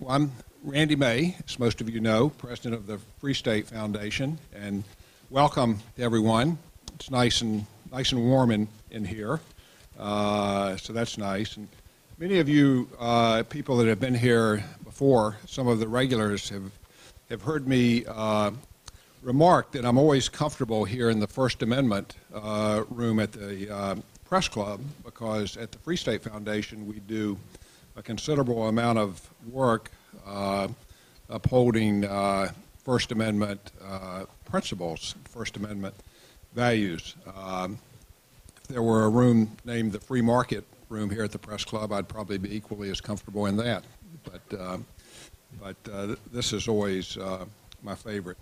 Well, I'm Randy May, as most of you know, president of the Free State Foundation, and welcome to everyone. It's nice and warm in here, so that's nice. And many of you people that have been here before, some of the regulars, have heard me remark that I'm always comfortable here in the First Amendment room at the Press Club, because at the Free State Foundation we do a considerable amount of work upholding First Amendment principles, First Amendment values. If there were a room named the Free Market room here at the Press Club, I'd probably be equally as comfortable in that. But this is always my favorite.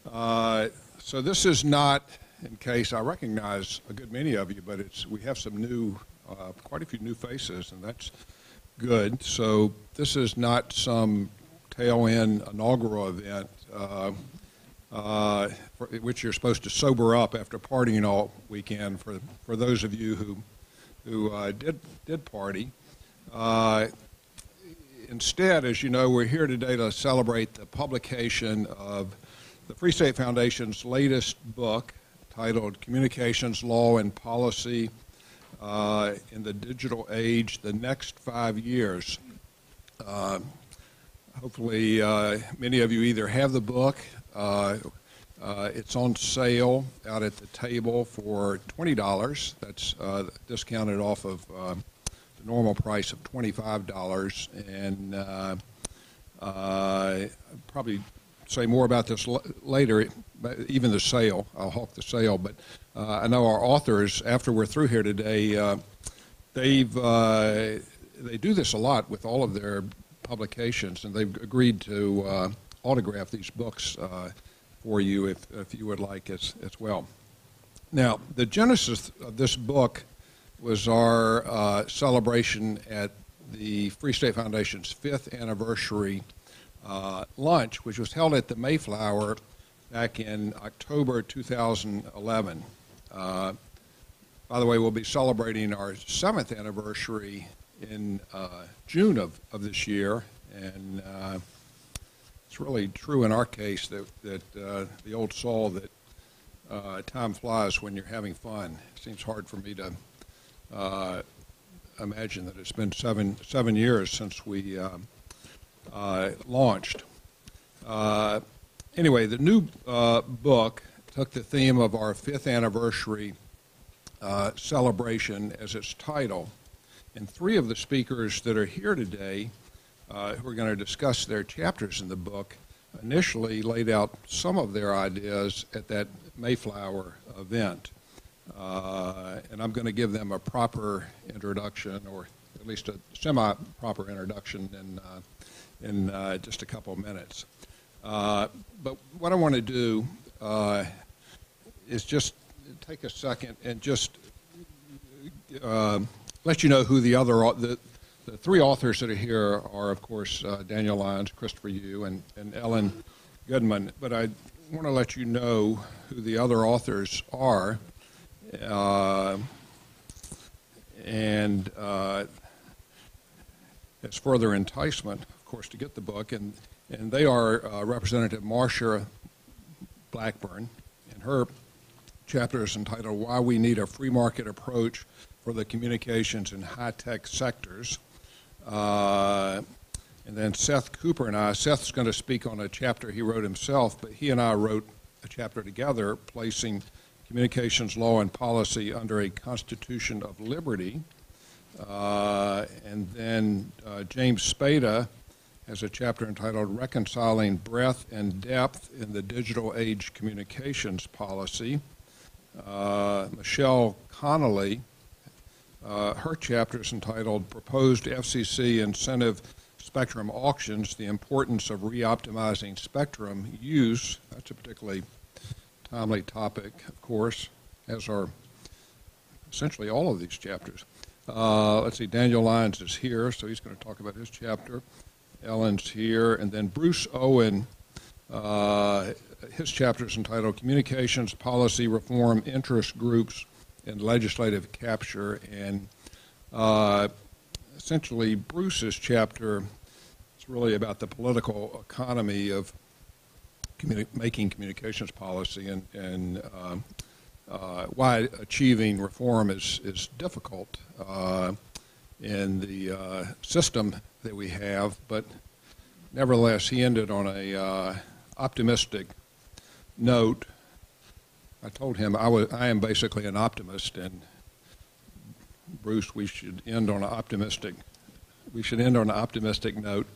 So this is not, in case I recognize a good many of you, but we have some new, quite a few new faces, and that's good. So this is not some tail-end inaugural event for which you're supposed to sober up after partying all weekend. For those of you who did party, instead, as you know, we're here today to celebrate the publication of the Free State Foundation's latest book, titled "Communications Law and Policy in the Digital Age: The Next 5 Years." Hopefully, many of you either have the book. It's on sale out at the table for $20. That's discounted off of the normal price of $25. And probably say more about this later, even the sale. I'll hawk the sale. But I know our authors, after we're through here today, they do this a lot with all of their publications, and they've agreed to autograph these books for you if you would like as well. Now, the genesis of this book was our celebration at the Free State Foundation's 5th anniversary lunch, which was held at the Mayflower back in October 2011. By the way, we'll be celebrating our 7th anniversary in June of this year, and it's really true in our case that the old saw that time flies when you're having fun. It seems hard for me to imagine that it's been seven years since we launched. Anyway, the new book took the theme of our 5th anniversary celebration as its title, and 3 of the speakers that are here today who are going to discuss their chapters in the book initially laid out some of their ideas at that Mayflower event. And I'm going to give them a proper introduction, or at least a semi-proper introduction in just a couple of minutes. But what I want to do is just take a second and just let you know who the 3 authors that are here are, of course, Daniel Lyons, Christopher Yu, and Ellen Goodman. But I want to let you know who the other authors are, and as further enticement, of course, to get the book. And they are Representative Marcia Blackburn, and her chapter is entitled "Why We Need a Free Market Approach for the Communications and High-Tech Sectors." And then Seth Cooper and I, Seth's going to speak on a chapter he wrote himself, but he and I wrote a chapter together, placing communications law and policy under a Constitution of Liberty. And then James Spada has a chapter entitled "Reconciling Breadth and Depth in the Digital Age Communications Policy." Michelle Connolly, her chapter is entitled "Proposed FCC Incentive Spectrum Auctions, the Importance of Reoptimizing Spectrum Use." That's a particularly timely topic, of course, as are essentially all of these chapters. Let's see, Daniel Lyons is here, so he's going to talk about his chapter. Ellen's here, and then Bruce Owen, his chapter is entitled "Communications Policy Reform Interest Groups and Legislative Capture," and essentially Bruce's chapter It's really about the political economy of making communications policy and why achieving reform is difficult in the system that we have. But nevertheless, he ended on a optimistic note. I told him I am basically an optimist, and Bruce, we should end on an optimistic note.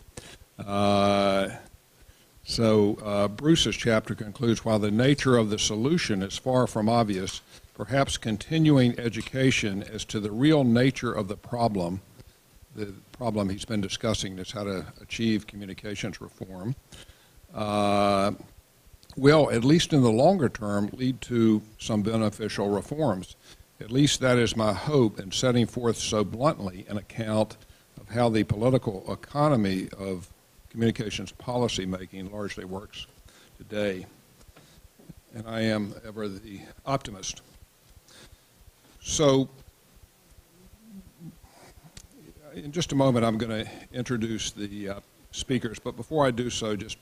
Bruce's chapter concludes, while the nature of the solution is far from obvious, perhaps continuing education as to the real nature of the problem he's been discussing is how to achieve communications reform, will, at least in the longer term, lead to some beneficial reforms. At least that is my hope in setting forth so bluntly an account of how the political economy of communications policy making largely works today. And I am ever the optimist. So, in just a moment, I'm going to introduce the speakers, but before I do so, just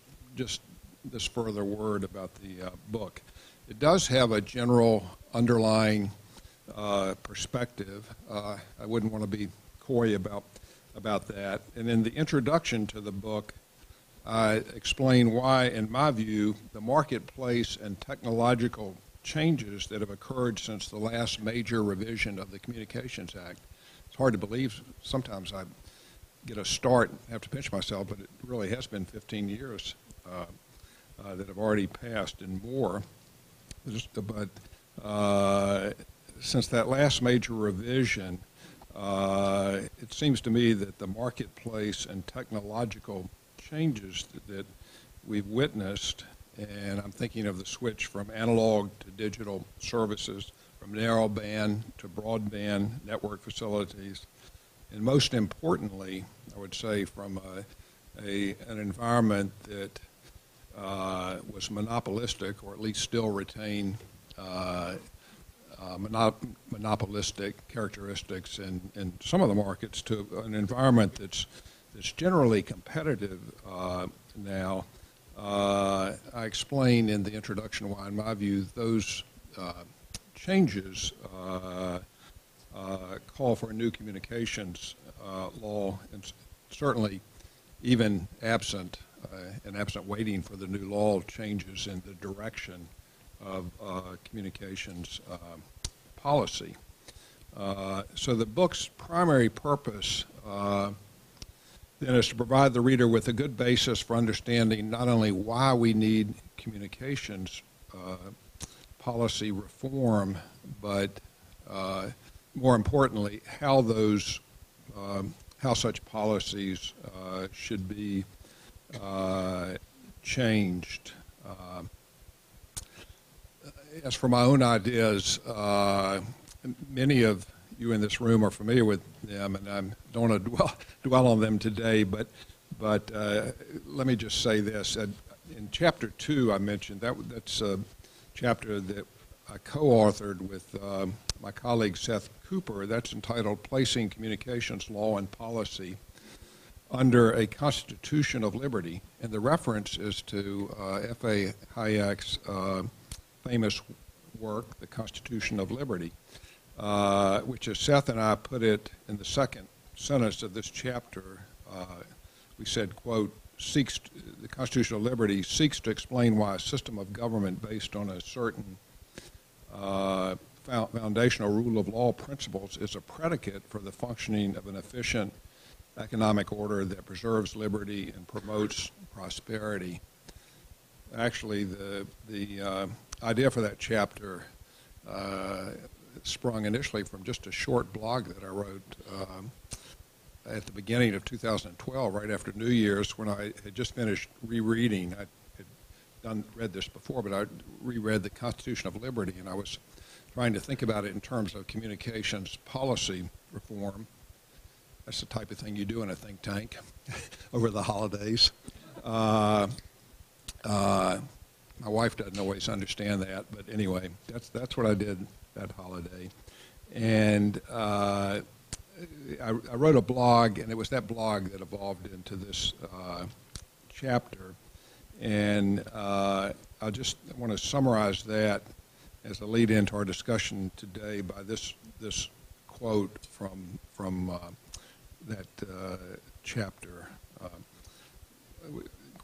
this further word about the book. It does have a general underlying perspective. I wouldn't want to be coy about that. And in the introduction to the book, I explain why, in my view, the marketplace and technological changes that have occurred since the last major revision of the Communications Act. It's hard to believe. Sometimes I get a start and have to pinch myself, but it really has been 15 years that have already passed and more. But since that last major revision, it seems to me that the marketplace and technological changes that we've witnessed, and I'm thinking of the switch from analog to digital services, from narrowband to broadband network facilities, and most importantly, I would say from an environment that was monopolistic, or at least still retained monopolistic characteristics in some of the markets, to an environment that's generally competitive now. I explain in the introduction why, in my view, those changes call for a new communications law, and certainly even absent waiting for the new law, changes in the direction of communications policy. So the book's primary purpose then is to provide the reader with a good basis for understanding not only why we need communications policy reform, but more importantly, how such policies should be changed. As for my own ideas, many of you in this room are familiar with them, and I don't want to dwell on them today, but let me just say this. In Chapter 2, I mentioned that's a chapter that I co-authored with my colleague Seth Cooper. That's entitled Placing Communications Law and Policy Under a Constitution of Liberty, and the reference is to F.A. Hayek's famous work, The Constitution of Liberty, which, as Seth and I put it in the second sentence of this chapter, we said, quote, the Constitution of Liberty seeks to explain why a system of government based on a certain foundational rule of law principles is a predicate for the functioning of an efficient economic order that preserves liberty and promotes prosperity. Actually, the idea for that chapter sprung initially from just a short blog that I wrote at the beginning of 2012, right after New Year's, when I had just finished rereading. I had read this before, but I reread the Constitution of Liberty, and I was trying to think about it in terms of communications policy reform. That's the type of thing you do in a think tank over the holidays. My wife doesn't always understand that, but anyway, that's what I did that holiday. And I wrote a blog, and it was that blog that evolved into this chapter. And I just want to summarize that as a lead into our discussion today by this quote from that chapter.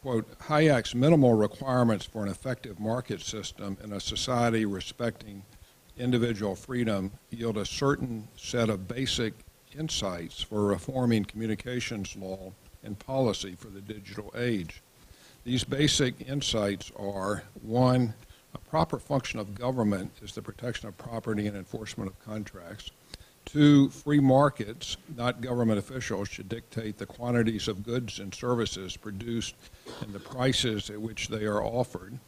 Quote, Hayek's minimal requirements for an effective market system in a society respecting individual freedom yield a certain set of basic insights for reforming communications law and policy for the digital age. These basic insights are, one, a proper function of government is the protection of property and enforcement of contracts. Two, free markets, not government officials, should dictate the quantities of goods and services produced and the prices at which they are offered.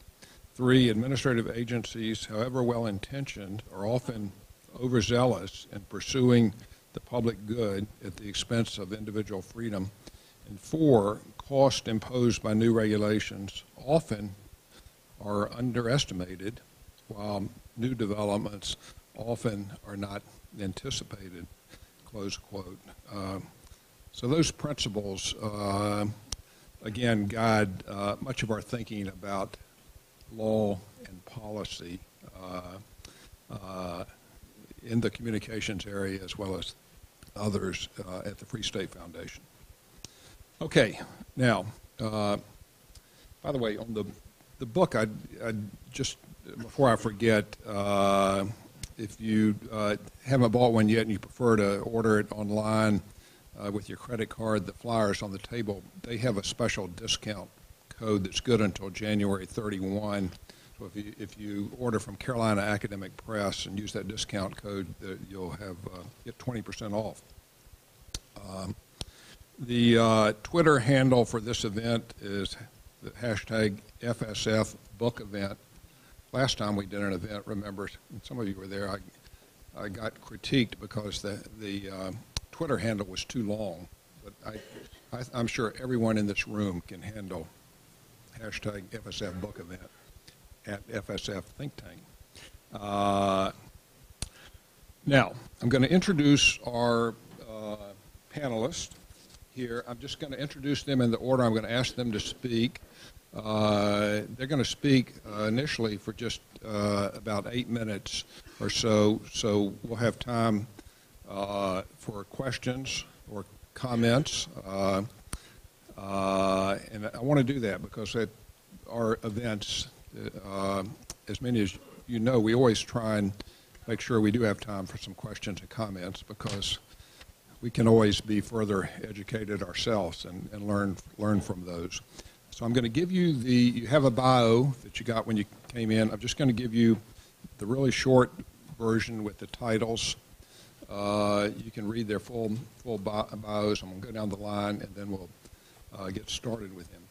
Three, administrative agencies, however well-intentioned, are often overzealous in pursuing the public good at the expense of individual freedom. And four, costs imposed by new regulations often are underestimated, while new developments often are not anticipated, close quote. So those principles, again, guide much of our thinking about law and policy in the communications area as well as others at the Free State Foundation. Okay, now, by the way, on the book, I just, before I forget, if you haven't bought one yet and you prefer to order it online with your credit card, the flyers on the table, they have a special discount code that's good until January 31. So if you order from Carolina Academic Press and use that discount code, you'll have get 20% off. The Twitter handle for this event is the hashtag FSF book event. Last time we did an event, remember, some of you were there, I got critiqued because the Twitter handle was too long. But I'm sure everyone in this room can handle hashtag FSF book event at FSF Think Tank. Now, I'm going to introduce our panelists here. I'm just going to introduce them in the order I'm going to ask them to speak. They're going to speak initially for just about 8 minutes or so we'll have time for questions or comments. And I want to do that because at our events, as many as you know, we always try and make sure we do have time for some questions and comments because we can always be further educated ourselves and learn from those. So I'm going to give you you have a bio that you got when you came in. I'm just going to give you the really short version with the titles. You can read their full bios. I'm going to go down the line, and then we'll get started with him.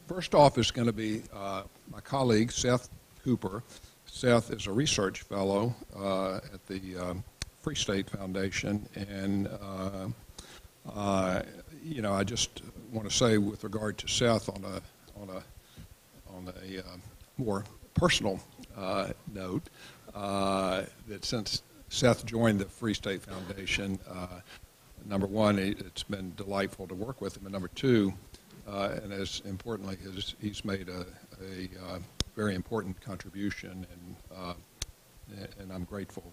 First off is going to be my colleague, Seth Cooper. Seth is a research fellow at the Free State Foundation, and I just want to say with regard to Seth on a more personal note that since Seth joined the Free State Foundation, number one, it's been delightful to work with him, and number two, and as importantly, he's made a very important contribution, and I'm grateful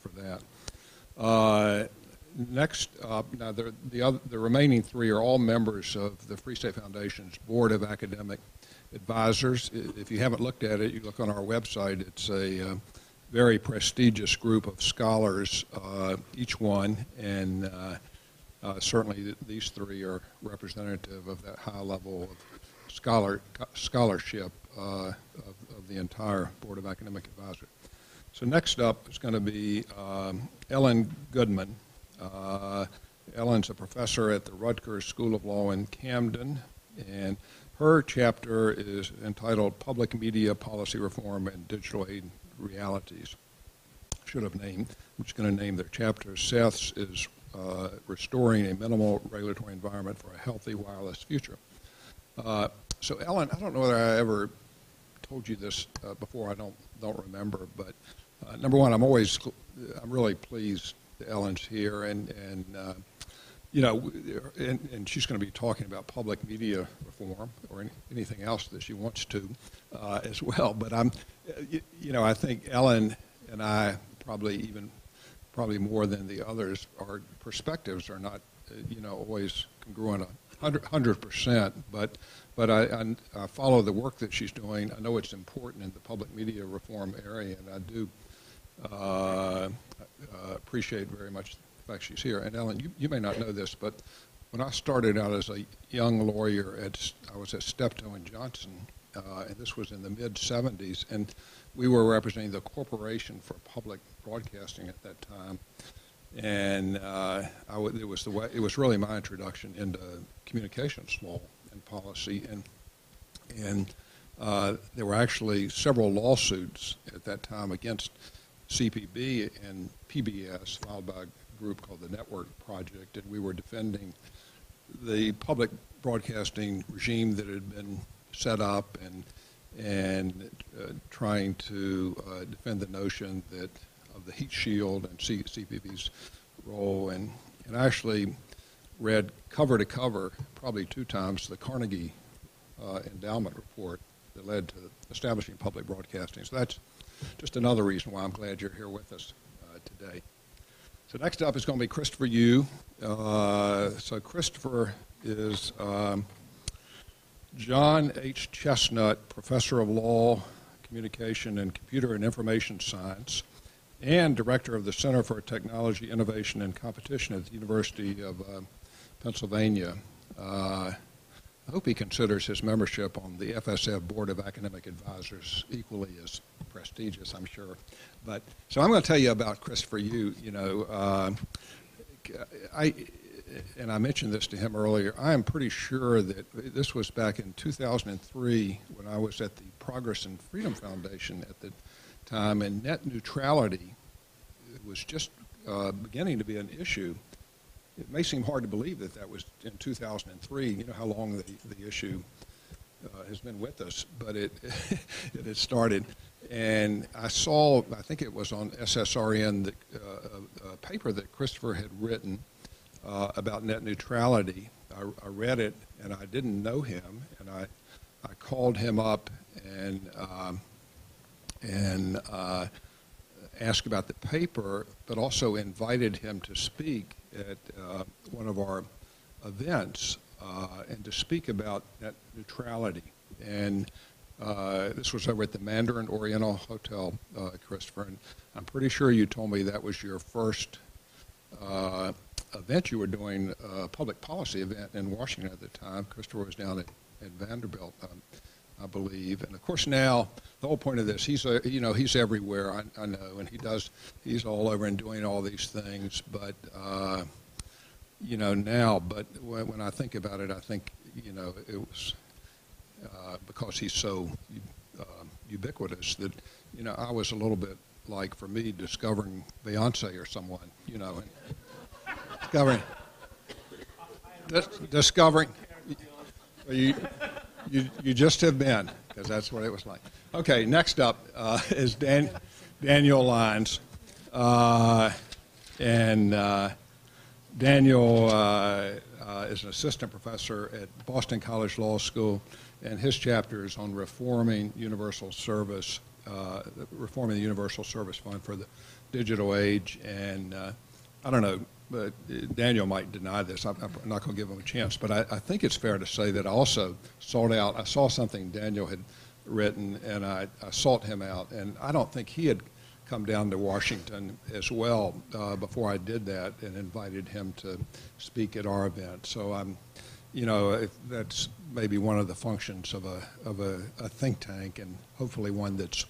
for that. Next up, now the remaining three are all members of the Free State Foundation's Board of Academic Advisors. If you haven't looked at it, you look on our website. It's a very prestigious group of scholars, each one, and certainly these three are representative of that high level of scholarship of the entire Board of Academic Advisors. So next up is going to be Ellen Goodman. Ellen's a professor at the Rutgers School of Law in Camden, and her chapter is entitled Public Media Policy Reform and Digital Age Realities. I'm just going to name their chapters. Seth's is Restoring a Minimal Regulatory Environment for a Healthy Wireless Future. So Ellen, I don't know whether I ever told you this before. I don't remember, but number one, I'm really pleased Ellen's here, and you know, and she's going to be talking about public media reform or anything else that she wants to as well. But you know, I think Ellen and I probably more than the others, our perspectives are not, you know, always congruent 100%. But I follow the work that she's doing. I know it's important in the public media reform area, and I do appreciate very much the fact she's here. And Ellen, you may not know this, but when I started out as a young lawyer, I was at Steptoe and Johnson, and this was in the mid-'70s, and we were representing the Corporation for Public Broadcasting at that time. And it was really my introduction into communications law and policy, and there were actually several lawsuits at that time against CPB and PBS filed by a group called the Network Project, and we were defending the public broadcasting regime that had been set up and trying to defend the notion that of the heat shield and CPB's role, and I actually read cover to cover, probably 2 times, the Carnegie endowment report that led to establishing public broadcasting. So that's just another reason why I'm glad you're here with us today. So next up is going to be Christopher Yu. So Christopher is John H. Chestnut Professor of Law, Communication, and Computer and Information Science, and Director of the Center for Technology, Innovation, and Competition at the University of Pennsylvania. I hope he considers his membership on the FSF Board of Academic Advisors equally as prestigious, I'm sure. But so I'm going to tell you about Christopher Yu. You know, and I mentioned this to him earlier. I am pretty sure that this was back in 2003 when I was at the Progress and Freedom Foundation at the time, and net neutrality was just beginning to be an issue. It may seem hard to believe that that was in 2003. You know how long the issue has been with us, but it had started. And I saw, I think it was on SSRN, a paper that Christopher had written about net neutrality. I read it, and I didn't know him, and I called him up and asked about the paper, but also invited him to speak at one of our events and to speak about net neutrality. And this was over at the Mandarin Oriental Hotel, Christopher, and I'm pretty sure you told me that was your first event you were doing, a public policy event in Washington at the time. Christopher was down at Vanderbilt, I believe. And of course now, the whole point of this, he's everywhere, I know, and he's all over and doing all these things, but, you know, now, but when I think about it, I think, you know, it was because he's so ubiquitous that, you know, I was a little bit like, for me, discovering Beyonce or someone, you know, and discovering, you just have been, because that's what it was like. Okay, next up is Daniel Lyons. Daniel is an assistant professor at Boston College Law School, and his chapter is on reforming universal service, reforming the Universal Service Fund for the digital age. And I don't know, but Daniel might deny this. I'm not going to give him a chance, but I think it's fair to say that I also I saw something Daniel had written, and I sought him out, and I don't think he had come down to Washington as well before I did that, and invited him to speak at our event. So I'm, you know, that's maybe one of the functions of a think tank, and hopefully one that's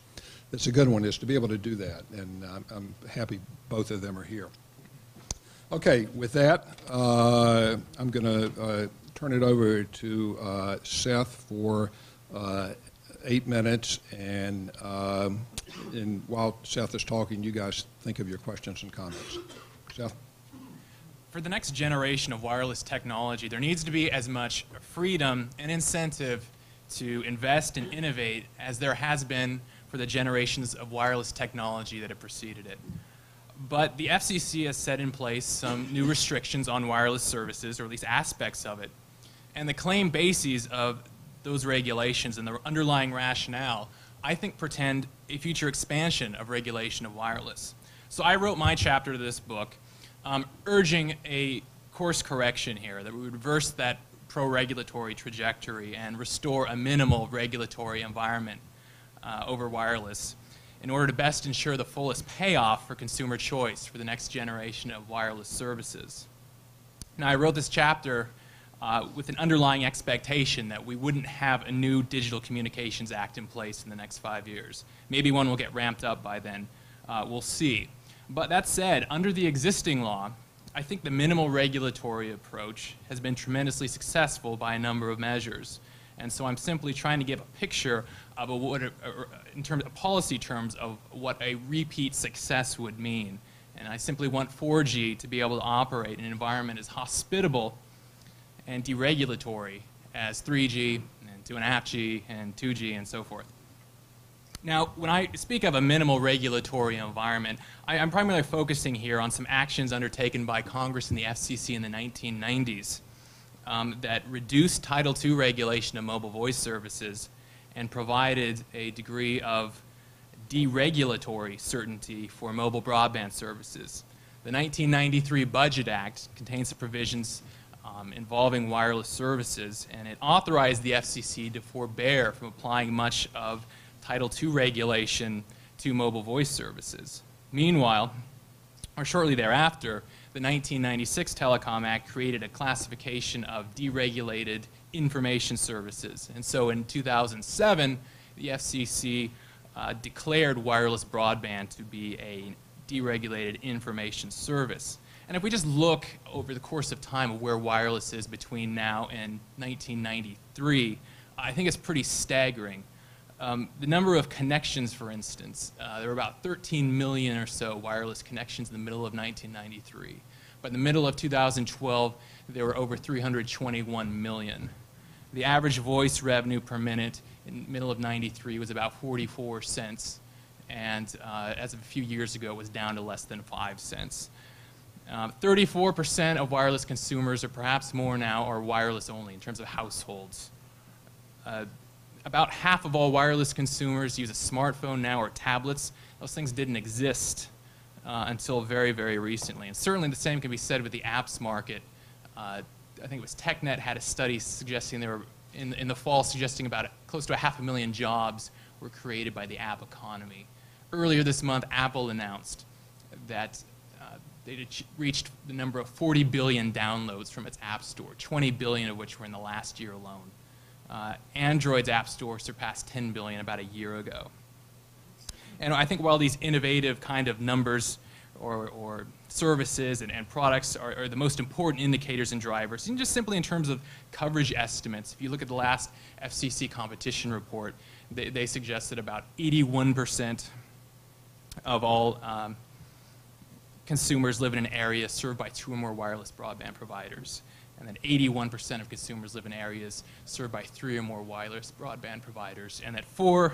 a good one, is to be able to do that. And I'm happy both of them are here. Okay, with that, I'm going to turn it over to Seth for 8 minutes, and while Seth is talking, you guys think of your questions and comments. Seth? For the next generation of wireless technology, there needs to be as much freedom and incentive to invest and innovate as there has been for the generations of wireless technology that have preceded it. But the FCC has set in place some new restrictions on wireless services, or at least aspects of it. And the claim bases of those regulations and the underlying rationale, I think, portend a future expansion of regulation of wireless. So I wrote my chapter to this book urging a course correction here, that we would reverse that pro-regulatory trajectory and restore a minimal regulatory environment over wireless in order to best ensure the fullest payoff for consumer choice for the next generation of wireless services. Now, I wrote this chapter with an underlying expectation that we wouldn't have a new Digital Communications Act in place in the next 5 years. Maybe one will get ramped up by then. We'll see. But that said, under the existing law, I think the minimal regulatory approach has been tremendously successful by a number of measures. And so I'm simply trying to give a picture of in terms of policy terms of what a repeat success would mean. And I simply want 4G to be able to operate in an environment as hospitable and deregulatory as 3G and 2.5G and 2G and so forth. Now, when I speak of a minimal regulatory environment, I'm primarily focusing here on some actions undertaken by Congress and the FCC in the 1990s that reduced Title II regulation of mobile voice services and provided a degree of deregulatory certainty for mobile broadband services. The 1993 Budget Act contains the provisions involving wireless services, and it authorized the FCC to forbear from applying much of Title II regulation to mobile voice services. Meanwhile, or shortly thereafter, the 1996 Telecom Act created a classification of deregulated information services. And so in 2007, the FCC declared wireless broadband to be a deregulated information service. And if we just look over the course of time of where wireless is between now and 1993, I think it's pretty staggering. The number of connections, for instance, there were about 13 million or so wireless connections in the middle of 1993. But in the middle of 2012, there were over 321 million. The average voice revenue per minute in the middle of 93 was about 44 cents. And as of a few years ago, it was down to less than 5 cents. 34% of wireless consumers, or perhaps more now, are wireless only in terms of households. About half of all wireless consumers use a smartphone now or tablets. Those things didn't exist until very, very recently. And certainly the same can be said with the apps market. I think it was TechNet had a study suggesting there were, in the fall, suggesting about close to 500,000 jobs were created by the app economy. Earlier this month, Apple announced that they reached the number of 40 billion downloads from its App Store, 20 billion of which were in the last year alone. Android's App Store surpassed 10 billion about a year ago. And I think while these innovative kind of numbers or services and products are the most important indicators and drivers, and just simply in terms of coverage estimates, if you look at the last FCC competition report, they suggest that about 81% of all consumers live in an area served by 2 or more wireless broadband providers. And then 81% of consumers live in areas served by 3 or more wireless broadband providers. And that 4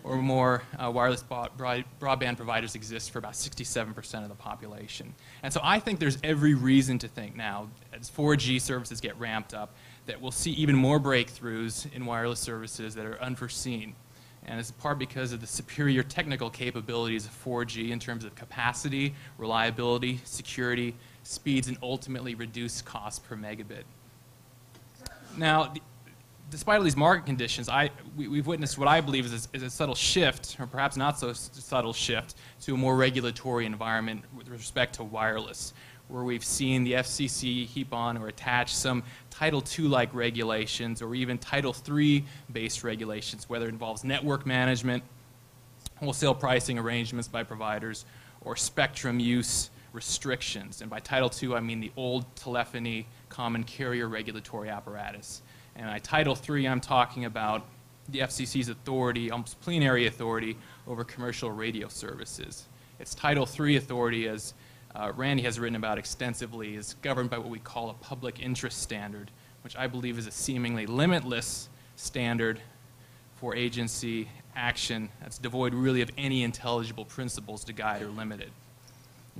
or more wireless broadband providers exist for about 67% of the population. And so I think there's every reason to think now, as 4G services get ramped up, that we'll see even more breakthroughs in wireless services that are unforeseen. And it's part because of the superior technical capabilities of 4G in terms of capacity, reliability, security, speeds, and ultimately reduced cost per megabit. Now, despite all these market conditions, we've witnessed what I believe is a subtle shift, or perhaps not so subtle shift, to a more regulatory environment with respect to wireless, where we've seen the FCC heap on or attach some Title II-like regulations or even Title III-based regulations, whether it involves network management, wholesale pricing arrangements by providers, or spectrum use restrictions. And by Title II, I mean the old telephony common carrier regulatory apparatus. And by Title III, I'm talking about the FCC's authority, almost plenary authority, over commercial radio services. Its Title III authority, as Randy has written about extensively, is governed by what we call a public interest standard, which I believe is a seemingly limitless standard for agency action that's devoid really of any intelligible principles to guide or limit it.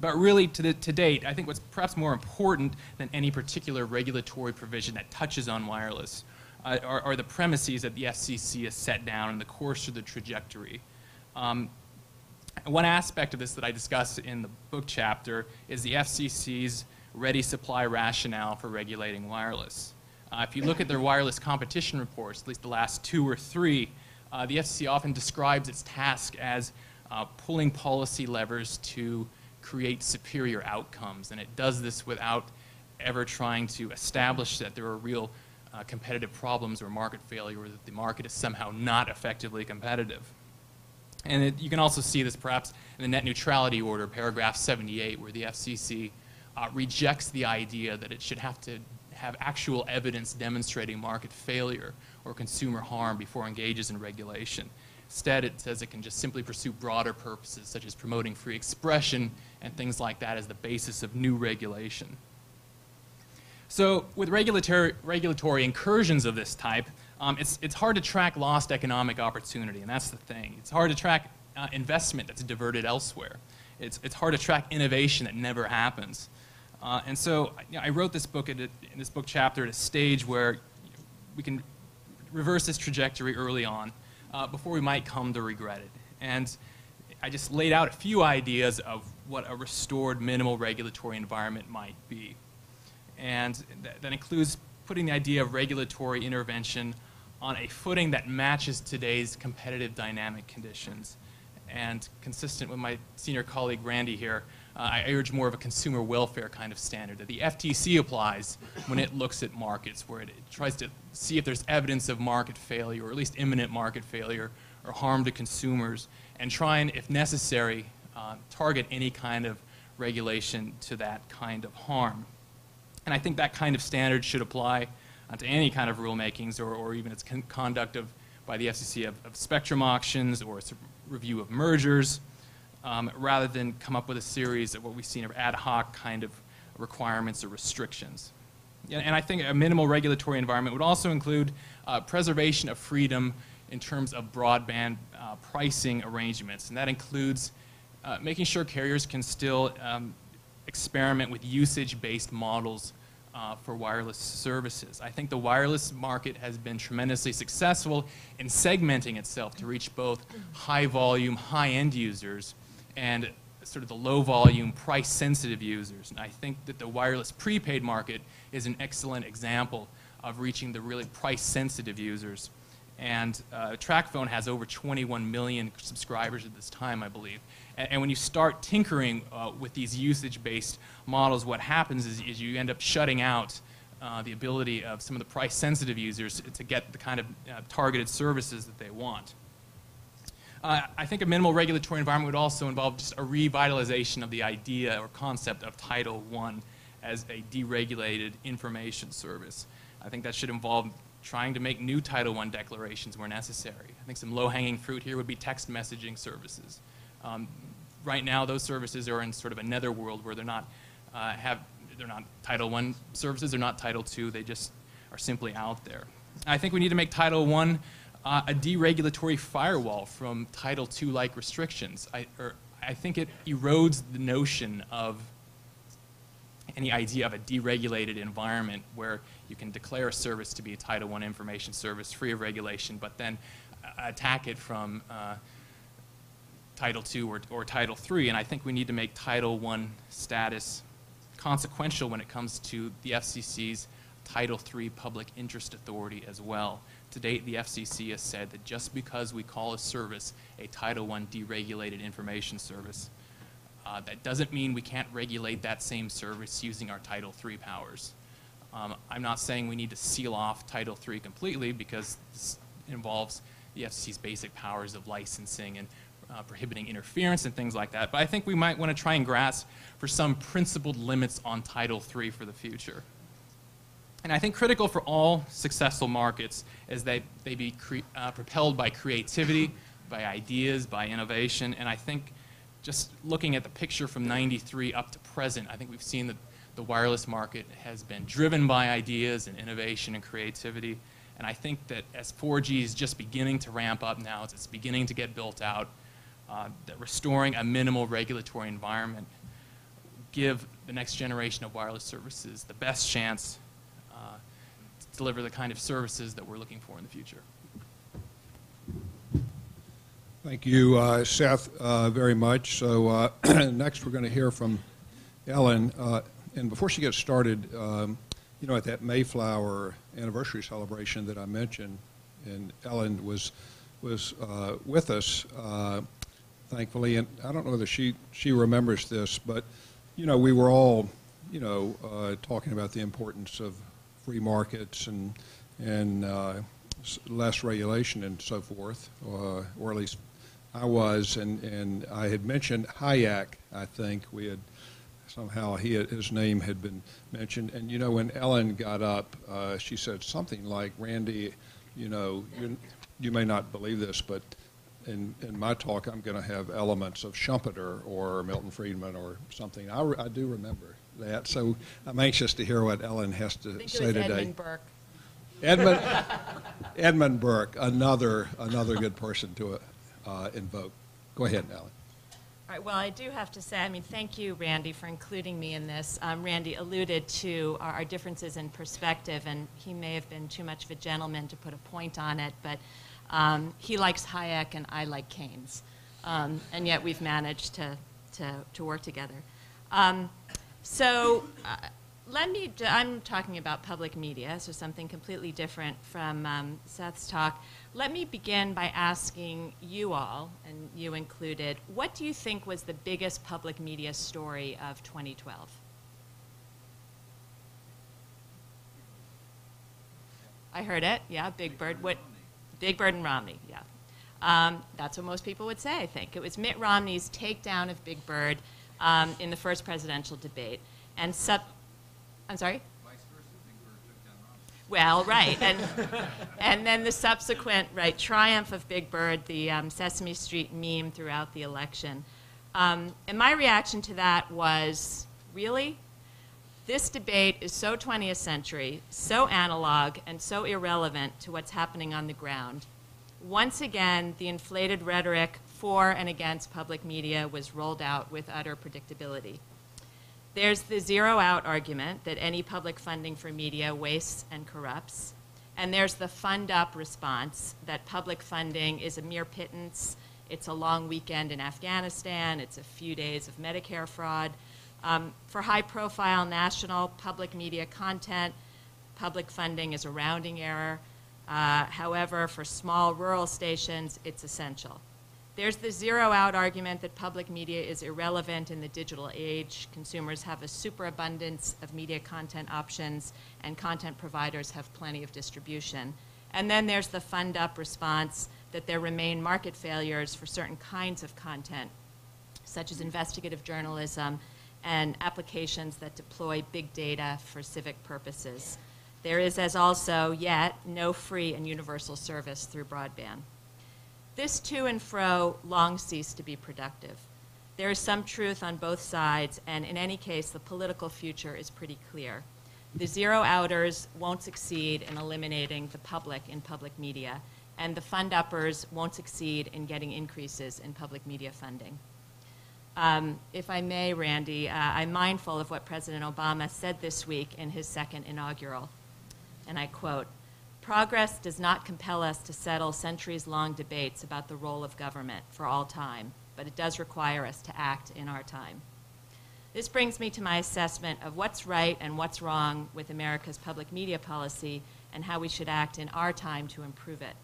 But really, to date, I think what's perhaps more important than any particular regulatory provision that touches on wireless are the premises that the FCC has set down in the course of the trajectory. One aspect of this that I discuss in the book chapter is the FCC's ready supply rationale for regulating wireless. If you look at their wireless competition reports, at least the last 2 or 3, the FCC often describes its task as pulling policy levers to create superior outcomes, and it does this without ever trying to establish that there are real competitive problems or market failure, or that the market is somehow not effectively competitive. And you can also see this perhaps in the net neutrality order, paragraph 78, where the FCC rejects the idea that it should have to have actual evidence demonstrating market failure or consumer harm before it engages in regulation. Instead, it says it can just simply pursue broader purposes, such as promoting free expression and things like that as the basis of new regulation. So with regulatory incursions of this type, it's hard to track lost economic opportunity, and that's the thing. It's hard to track investment that's diverted elsewhere. It's hard to track innovation that never happens. And so I wrote this book in this book chapter at a stage where we can reverse this trajectory early on before we might come to regret it. And I just laid out a few ideas of what a restored minimal regulatory environment might be. And that includes putting the idea of regulatory intervention on a footing that matches today's competitive dynamic conditions. And consistent with my senior colleague Randy here, I urge more of a consumer welfare kind of standard that the FTC applies when it looks at markets, where it tries to see if there's evidence of market failure, or at least imminent market failure, or harm to consumers, and try and, if necessary, target any kind of regulation to that kind of harm. And I think that kind of standard should apply to any kind of rulemakings, or even its conduct by the FCC of spectrum auctions, or its review of mergers, rather than come up with a series of what we've seen of ad hoc kind of requirements or restrictions. And I think a minimal regulatory environment would also include preservation of freedom in terms of broadband pricing arrangements. And that includes making sure carriers can still experiment with usage-based models for wireless services. I think the wireless market has been tremendously successful in segmenting itself to reach both high-volume, high-end users and sort of the low-volume, price-sensitive users. And I think that the wireless prepaid market is an excellent example of reaching the really price-sensitive users. And TracFone has over 21 million subscribers at this time, I believe. And when you start tinkering with these usage-based models, what happens is you end up shutting out the ability of some of the price-sensitive users to get the kind of targeted services that they want. I think a minimal regulatory environment would also involve just a revitalization of the idea or concept of Title I as a deregulated information service. I think that should involve trying to make new Title I declarations where necessary. I think some low-hanging fruit here would be text messaging services. Right now, those services are in sort of a netherworld where they're not Title I services, they're not Title II, they just are simply out there. I think we need to make Title I a deregulatory firewall from Title II-like restrictions. I think it erodes the notion of any idea of a deregulated environment where you can declare a service to be a Title I information service free of regulation, but then attack it from Title II or Title III. And I think we need to make Title I status consequential when it comes to the FCC's Title III public interest authority as well. To date, the FCC has said that just because we call a service a Title I deregulated information service, that doesn't mean we can't regulate that same service using our Title III powers. I'm not saying we need to seal off Title III completely, because this involves the FCC's basic powers of licensing and prohibiting interference and things like that. But I think we might want to try and grasp for some principled limits on Title III for the future. And I think critical for all successful markets is that they be propelled by creativity, by ideas, by innovation. And I think just looking at the picture from '93 up to present, I think we've seen that the wireless market has been driven by ideas and innovation and creativity. And I think that as 4G is just beginning to ramp up now, as it's beginning to get built out, that restoring a minimal regulatory environment give the next generation of wireless services the best chance to deliver the kind of services that we're looking for in the future. Thank you, Seth, very much. So next we're going to hear from Ellen. And before she gets started, you know, at that Mayflower anniversary celebration that I mentioned, and Ellen was with us, thankfully, and I don't know whether she remembers this, but, you know, we were all, you know, talking about the importance of free markets and less regulation and so forth, or at least I was, and I had mentioned Hayek. I think we had somehow his name had been mentioned, and you know, when Ellen got up, she said something like, "Randy, you know, you may not believe this, but in my talk, I'm going to have elements of Schumpeter or Milton Friedman or something." I do remember that, so I'm anxious to hear what Ellen has to say today. Edmund Burke. Edmund Burke, another good person to invoke. Go ahead, Ellen. All right, well, I do have to say, I mean, thank you, Randy, for including me in this. Randy alluded to our differences in perspective, and he may have been too much of a gentleman to put a point on it, but he likes Hayek and I like Keynes, and yet we've managed to work together. I'm talking about public media, so something completely different from Seth's talk. Let me begin by asking you all, and you included, what do you think was the biggest public media story of 2012? I heard it, yeah, Big Bird. What? Big Bird and Romney, yeah. That's what most people would say, I think. It was Mitt Romney's takedown of Big Bird in the first presidential debate. And I'm sorry? Vice versa, Big Bird took down Romney. Well, right, and then the subsequent triumph of Big Bird, the Sesame Street meme throughout the election. And my reaction to that was, really? This debate is so 20th century, so analog, and so irrelevant to what's happening on the ground. Once again, the inflated rhetoric for and against public media was rolled out with utter predictability. There's the zero-out argument that any public funding for media wastes and corrupts. And there's the fund-up response that public funding is a mere pittance, it's a long weekend in Afghanistan, it's a few days of Medicare fraud. For high-profile national public media content, public funding is a rounding error. However, for small rural stations, it's essential. There's the zero-out argument that public media is irrelevant in the digital age. Consumers have a superabundance of media content options, and content providers have plenty of distribution. And then there's the fund-up response that there remain market failures for certain kinds of content, such as investigative journalism and applications that deploy big data for civic purposes. There is, as also yet, no free and universal service through broadband. This to and fro long ceased to be productive. There is some truth on both sides, and in any case, the political future is pretty clear. The zero-outers won't succeed in eliminating the public in public media, and the fund-uppers won't succeed in getting increases in public media funding. If I may, Randy, I'm mindful of what President Obama said this week in his second inaugural, and I quote, "Progress does not compel us to settle centuries-long debates about the role of government for all time, but it does require us to act in our time." This brings me to my assessment of what's right and what's wrong with America's public media policy and how we should act in our time to improve it.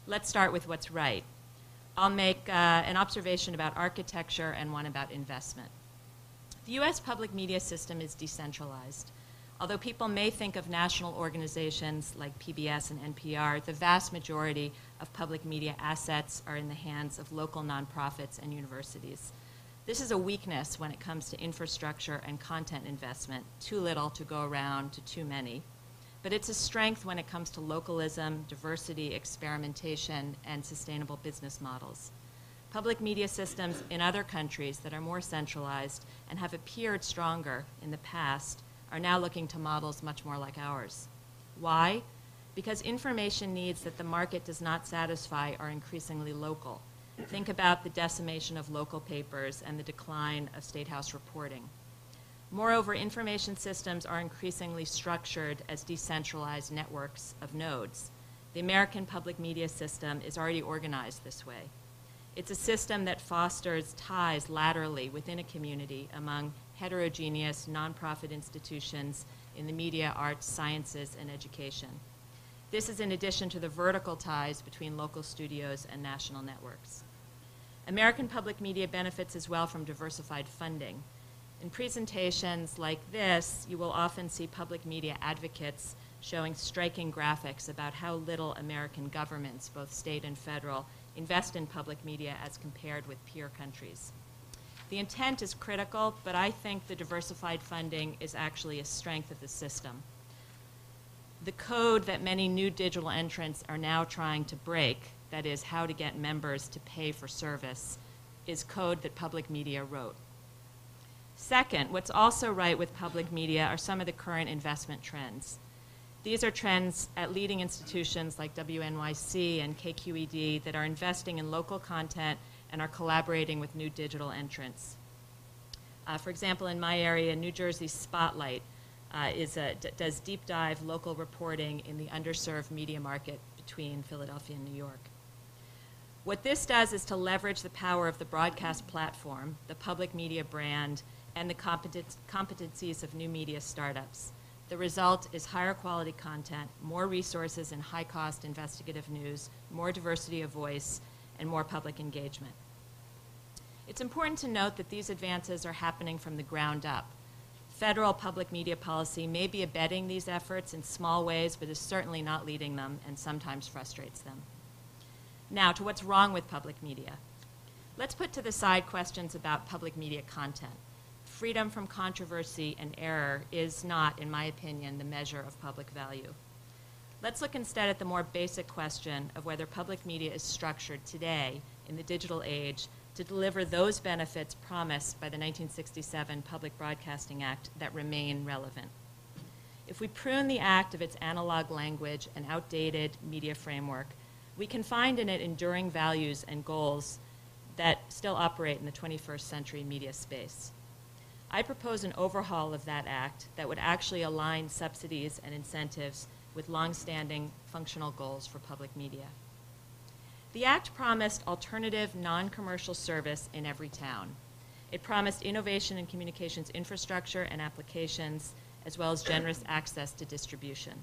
Let's start with what's right. I'll make an observation about architecture and one about investment. The U.S. public media system is decentralized. Although people may think of national organizations like PBS and NPR, the vast majority of public media assets are in the hands of local nonprofits and universities. This is a weakness when it comes to infrastructure and content investment, too little to go around to too many. But it's a strength when it comes to localism, diversity, experimentation, and sustainable business models. Public media systems in other countries that are more centralized and have appeared stronger in the past are now looking to models much more like ours. Why? Because information needs that the market does not satisfy are increasingly local. Think about the decimation of local papers and the decline of State House reporting. Moreover, information systems are increasingly structured as decentralized networks of nodes. The American public media system is already organized this way. It's a system that fosters ties laterally within a community among heterogeneous nonprofit institutions in the media, arts, sciences, and education. This is in addition to the vertical ties between local studios and national networks. American public media benefits as well from diversified funding. In presentations like this, you will often see public media advocates showing striking graphics about how little American governments, both state and federal, invest in public media as compared with peer countries. The intent is critical, but I think the diversified funding is actually a strength of the system. The code that many new digital entrants are now trying to break, that is, how to get members to pay for service, is code that public media wrote. Second, what's also right with public media are some of the current investment trends. These are trends at leading institutions like WNYC and KQED that are investing in local content and are collaborating with new digital entrants. For example, in my area, New Jersey Spotlight does deep dive local reporting in the underserved media market between Philadelphia and New York. What this does is to leverage the power of the broadcast platform, the public media brand, and the competencies of new media startups. The result is higher quality content, more resources in high-cost investigative news, more diversity of voice, and more public engagement. It's important to note that these advances are happening from the ground up. Federal public media policy may be abetting these efforts in small ways, but is certainly not leading them and sometimes frustrates them. Now, to what's wrong with public media. Let's put to the side questions about public media content. Freedom from controversy and error is not, in my opinion, the measure of public value. Let's look instead at the more basic question of whether public media is structured today in the digital age to deliver those benefits promised by the 1967 Public Broadcasting Act that remain relevant. If we prune the act of its analog language and outdated media framework, we can find in it enduring values and goals that still operate in the 21st century media space. I propose an overhaul of that act that would actually align subsidies and incentives with longstanding functional goals for public media. The act promised alternative non-commercial service in every town. It promised innovation in communications infrastructure and applications, as well as generous access to distribution.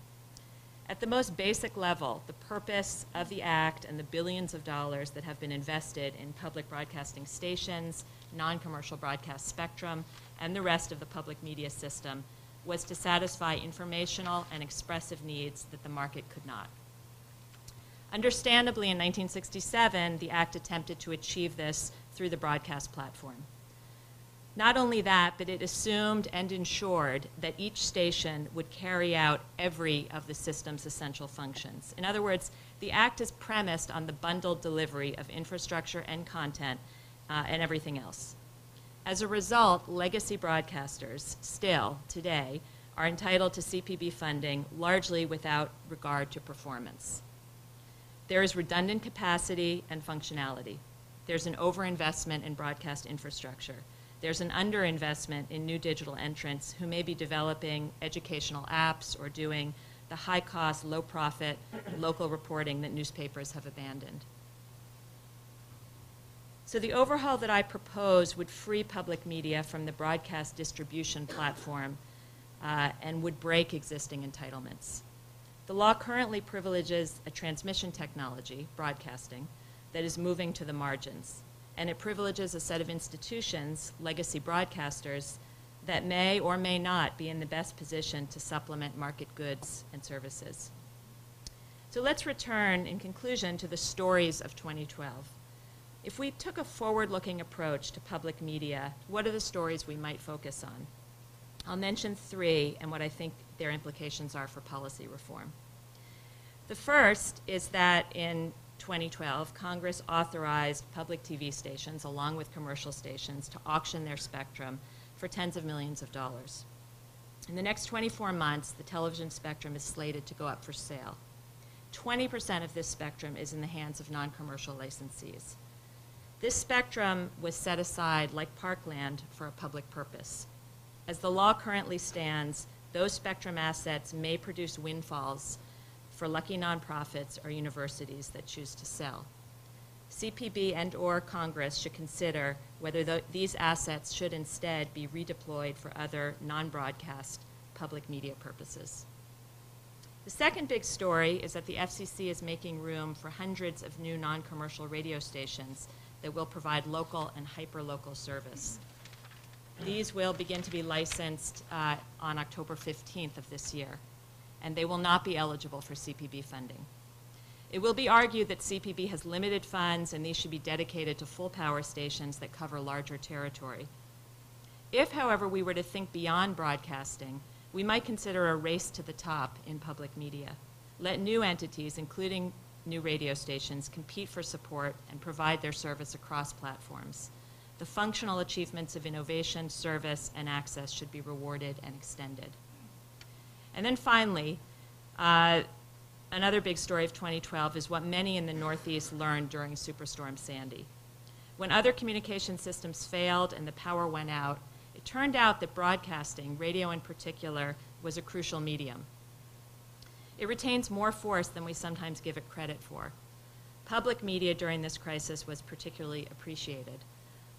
At the most basic level, the purpose of the act and the billions of dollars that have been invested in public broadcasting stations, non-commercial broadcast spectrum, and the rest of the public media system was to satisfy informational and expressive needs that the market could not. Understandably, in 1967, the act attempted to achieve this through the broadcast platform. Not only that, but it assumed and ensured that each station would carry out every of the system's essential functions. In other words, the act is premised on the bundled delivery of infrastructure and content and everything else. As a result, legacy broadcasters still, today, are entitled to CPB funding largely without regard to performance. There is redundant capacity and functionality. There's an overinvestment in broadcast infrastructure. There's an underinvestment in new digital entrants who may be developing educational apps or doing the high-cost, low-profit local reporting that newspapers have abandoned. So the overhaul that I propose would free public media from the broadcast distribution platform and would break existing entitlements. The law currently privileges a transmission technology, broadcasting, that is moving to the margins. And it privileges a set of institutions, legacy broadcasters, that may or may not be in the best position to supplement market goods and services. So let's return, in conclusion, to the stories of 2012. If we took a forward-looking approach to public media, what are the stories we might focus on? I'll mention three and what I think their implications are for policy reform. The first is that in 2012, Congress authorized public TV stations, along with commercial stations, to auction their spectrum for tens of millions of dollars. In the next 24 months, the television spectrum is slated to go up for sale. 20% of this spectrum is in the hands of non-commercial licensees. This spectrum was set aside, like parkland, for a public purpose. As the law currently stands, those spectrum assets may produce windfalls for lucky nonprofits or universities that choose to sell. CPB and/or Congress should consider whether these assets should instead be redeployed for other non-broadcast public media purposes. The second big story is that the FCC is making room for hundreds of new non-commercial radio stations that will provide local and hyper-local service. These will begin to be licensed on October 15th of this year, and they will not be eligible for CPB funding. It will be argued that CPB has limited funds and these should be dedicated to full power stations that cover larger territory. If, however, we were to think beyond broadcasting, we might consider a race to the top in public media. Let new entities, including new radio stations, compete for support and provide their service across platforms. The functional achievements of innovation, service, and access should be rewarded and extended. And then finally, another big story of 2012 is what many in the Northeast learned during Superstorm Sandy. When other communication systems failed and the power went out, it turned out that broadcasting, radio in particular, was a crucial medium. It retains more force than we sometimes give it credit for. Public media during this crisis was particularly appreciated.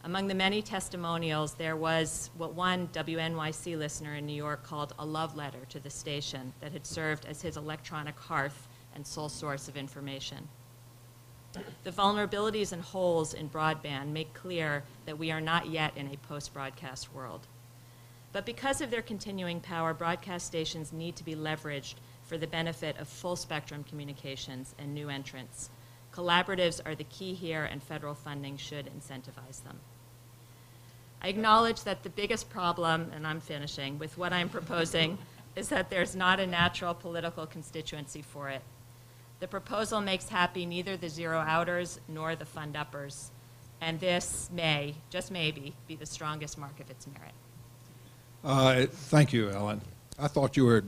Among the many testimonials, there was what one WNYC listener in New York called a love letter to the station that had served as his electronic hearth and sole source of information. The vulnerabilities and holes in broadband make clear that we are not yet in a post-broadcast world. But because of their continuing power, broadcast stations need to be leveraged for the benefit of full-spectrum communications and new entrants. Collaboratives are the key here, and federal funding should incentivize them. I acknowledge that the biggest problem, and I'm finishing, with what I'm proposing is that there's not a natural political constituency for it. The proposal makes happy neither the zero-outers nor the fund-uppers, and this may, just maybe, be the strongest mark of its merit. Thank you, Ellen. I thought you were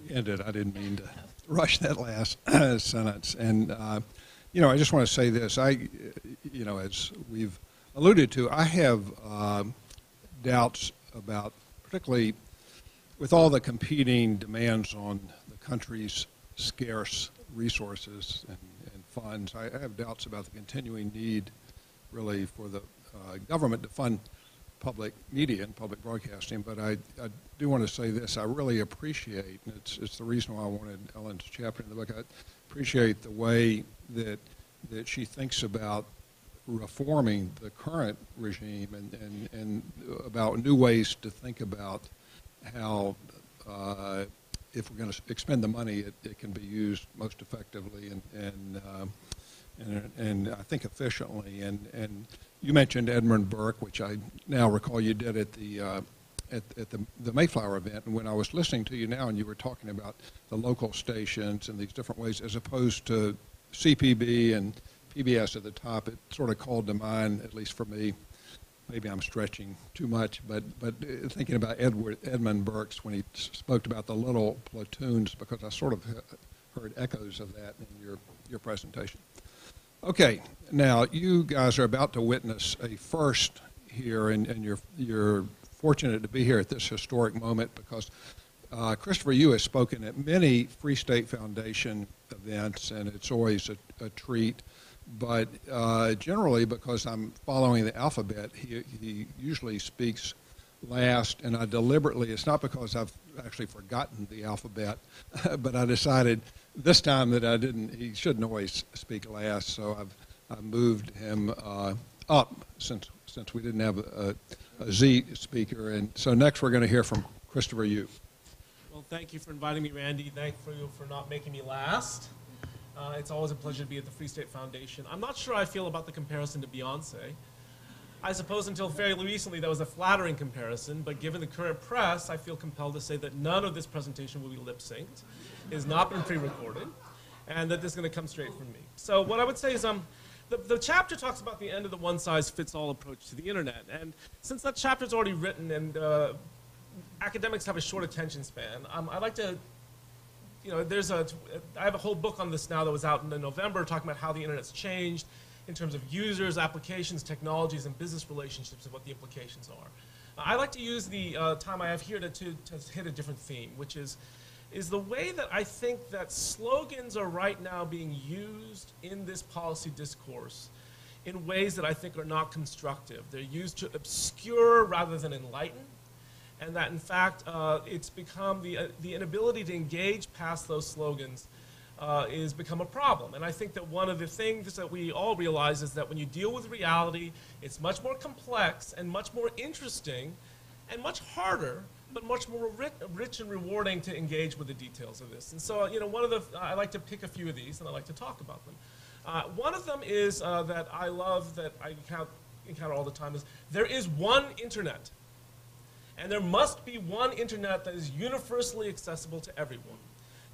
ended. I didn't mean to rush that last sentence. And I just want to say this. As we've alluded to, I have doubts about, particularly with all the competing demands on the country's scarce resources and funds, I have doubts about the continuing need, really, for the government to fund public media and public broadcasting. But I do want to say this. I really appreciate, and it's the reason why I wanted Ellen's chapter in the book, I appreciate the way that she thinks about reforming the current regime and about new ways to think about how, if we're going to expend the money, it can be used most effectively and I think efficiently. And you mentioned Edmund Burke, which I now recall you did at the Mayflower event. And when I was listening to you now, and you were talking about the local stations and these different ways, as opposed to CPB and PBS at the top, it sort of called to mind, at least for me, maybe I'm stretching too much, but thinking about Edmund Burke's when he spoke about the little platoons, because I sort of heard echoes of that in your presentation. Okay, now you guys are about to witness a first here, and you're fortunate to be here at this historic moment because Christopher Yu has spoken at many Free State Foundation events, and it's always a treat. But generally, because I'm following the alphabet, he usually speaks last, and I deliberately, it's not because I've actually forgotten the alphabet, but I decided this time that he shouldn't always speak last, so I've moved him up since we didn't have a Z speaker. And so next we're going to hear from Christopher Yu. Well, thank you for inviting me, Randy. Thank you for not making me last. It's always a pleasure to be at the Free State Foundation. I'm not sure how I feel about the comparison to Beyonce. I suppose until fairly recently that was a flattering comparison, but given the current press, I feel compelled to say that none of this presentation will be lip-synced, it has not been pre-recorded, and that this is going to come straight from me. So what I would say is the chapter talks about the end of the one-size-fits-all approach to the internet, and since that chapter is already written and academics have a short attention span, I'd like to, I have a whole book on this now that was out in November talking about how the internet's changed in terms of users, applications, technologies, and business relationships and what the implications are. I like to use the time I have here to hit a different theme, which is the way that I think that slogans are right now being used in this policy discourse in ways that I think are not constructive. They're used to obscure rather than enlighten, and that in fact it's become the inability to engage past those slogans is become a problem. And I think that one of the things that we all realize is that when you deal with reality, it's much more complex and much more interesting and much harder, but much more rich and rewarding to engage with the details of this. And so, you know, I like to pick a few of these and I like to talk about them. One of them is that I love, that I encounter all the time, is there is one internet. And there must be one internet that is universally accessible to everyone.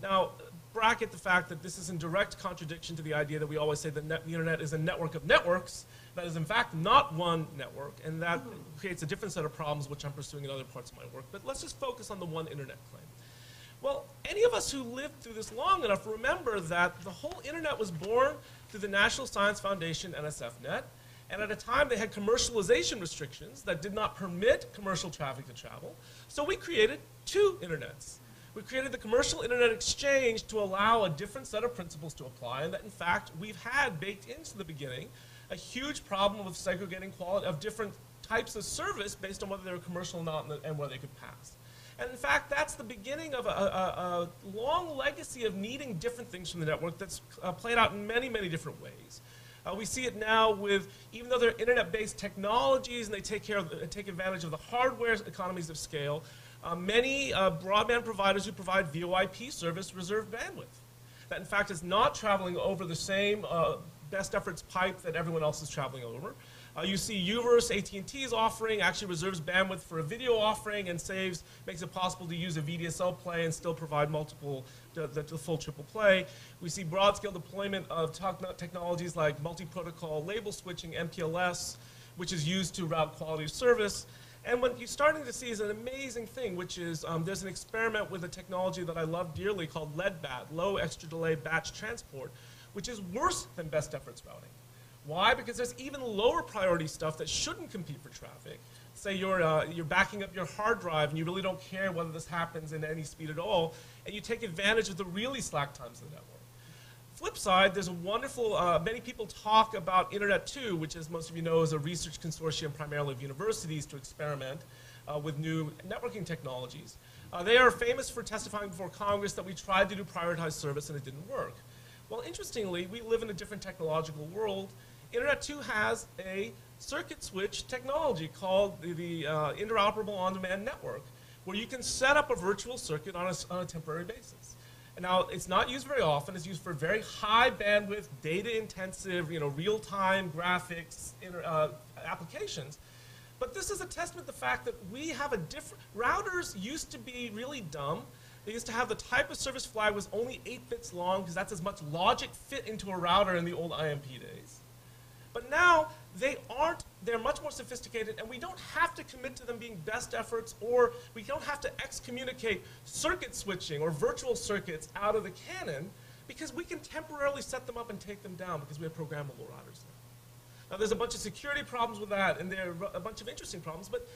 Now, bracket the fact that this is in direct contradiction to the idea that we always say that the internet is a network of networks. That is in fact not one network, and that creates a different set of problems which I'm pursuing in other parts of my work. But let's just focus on the one internet claim. Well, any of us who lived through this long enough remember that the whole internet was born through the National Science Foundation NSFNet, and at a time they had commercialization restrictions that did not permit commercial traffic to travel, so we created two internets. We created the commercial internet exchange to allow a different set of principles to apply, and that in fact we've had baked into the beginning a huge problem of segregating quality of different types of service based on whether they were commercial or not and whether they could pass. And in fact, that's the beginning of a long legacy of needing different things from the network that's played out in many, many different ways. We see it now with, even though they're internet-based technologies and they take advantage of the hardware economies of scale, many broadband providers who provide VoIP service reserve bandwidth. That in fact is not traveling over the same best efforts pipe that everyone else is traveling over. You see Uverse, AT&T's offering actually reserves bandwidth for a video offering and makes it possible to use a VDSL play and still provide the full triple play. We see broad-scale deployment of technologies like multi-protocol label switching, MPLS, which is used to route quality of service. And what you're starting to see is an amazing thing, which is there's an experiment with a technology that I love dearly called LEDBAT, low extra delay batch transport, which is worse than best efforts routing. Why? Because there's even lower priority stuff that shouldn't compete for traffic. Say you're backing up your hard drive and you really don't care whether this happens in any speed at all, and you take advantage of the really slack times of the network. Flip side, there's a wonderful, many people talk about Internet 2, which as most of you know is a research consortium primarily of universities to experiment with new networking technologies. They are famous for testifying before Congress that we tried to do prioritized service and it didn't work. Well, interestingly, we live in a different technological world. Internet 2 has a circuit switch technology called the interoperable on-demand network, where you can set up a virtual circuit on a temporary basis. And now, it's not used very often. It's used for very high bandwidth, data-intensive, real-time graphics applications. But this is a testament to the fact that we have a different. Routers used to be really dumb. They used to have the type of service flag was only 8 bits long because that's as much logic fit into a router in the old IMP days. But now they're much more sophisticated, and we don't have to commit to them being best efforts, or we don't have to excommunicate circuit switching or virtual circuits out of the canon, because we can temporarily set them up and take them down because we have programmable routers now. Now there's a bunch of security problems with that, and there are a bunch of interesting problems, but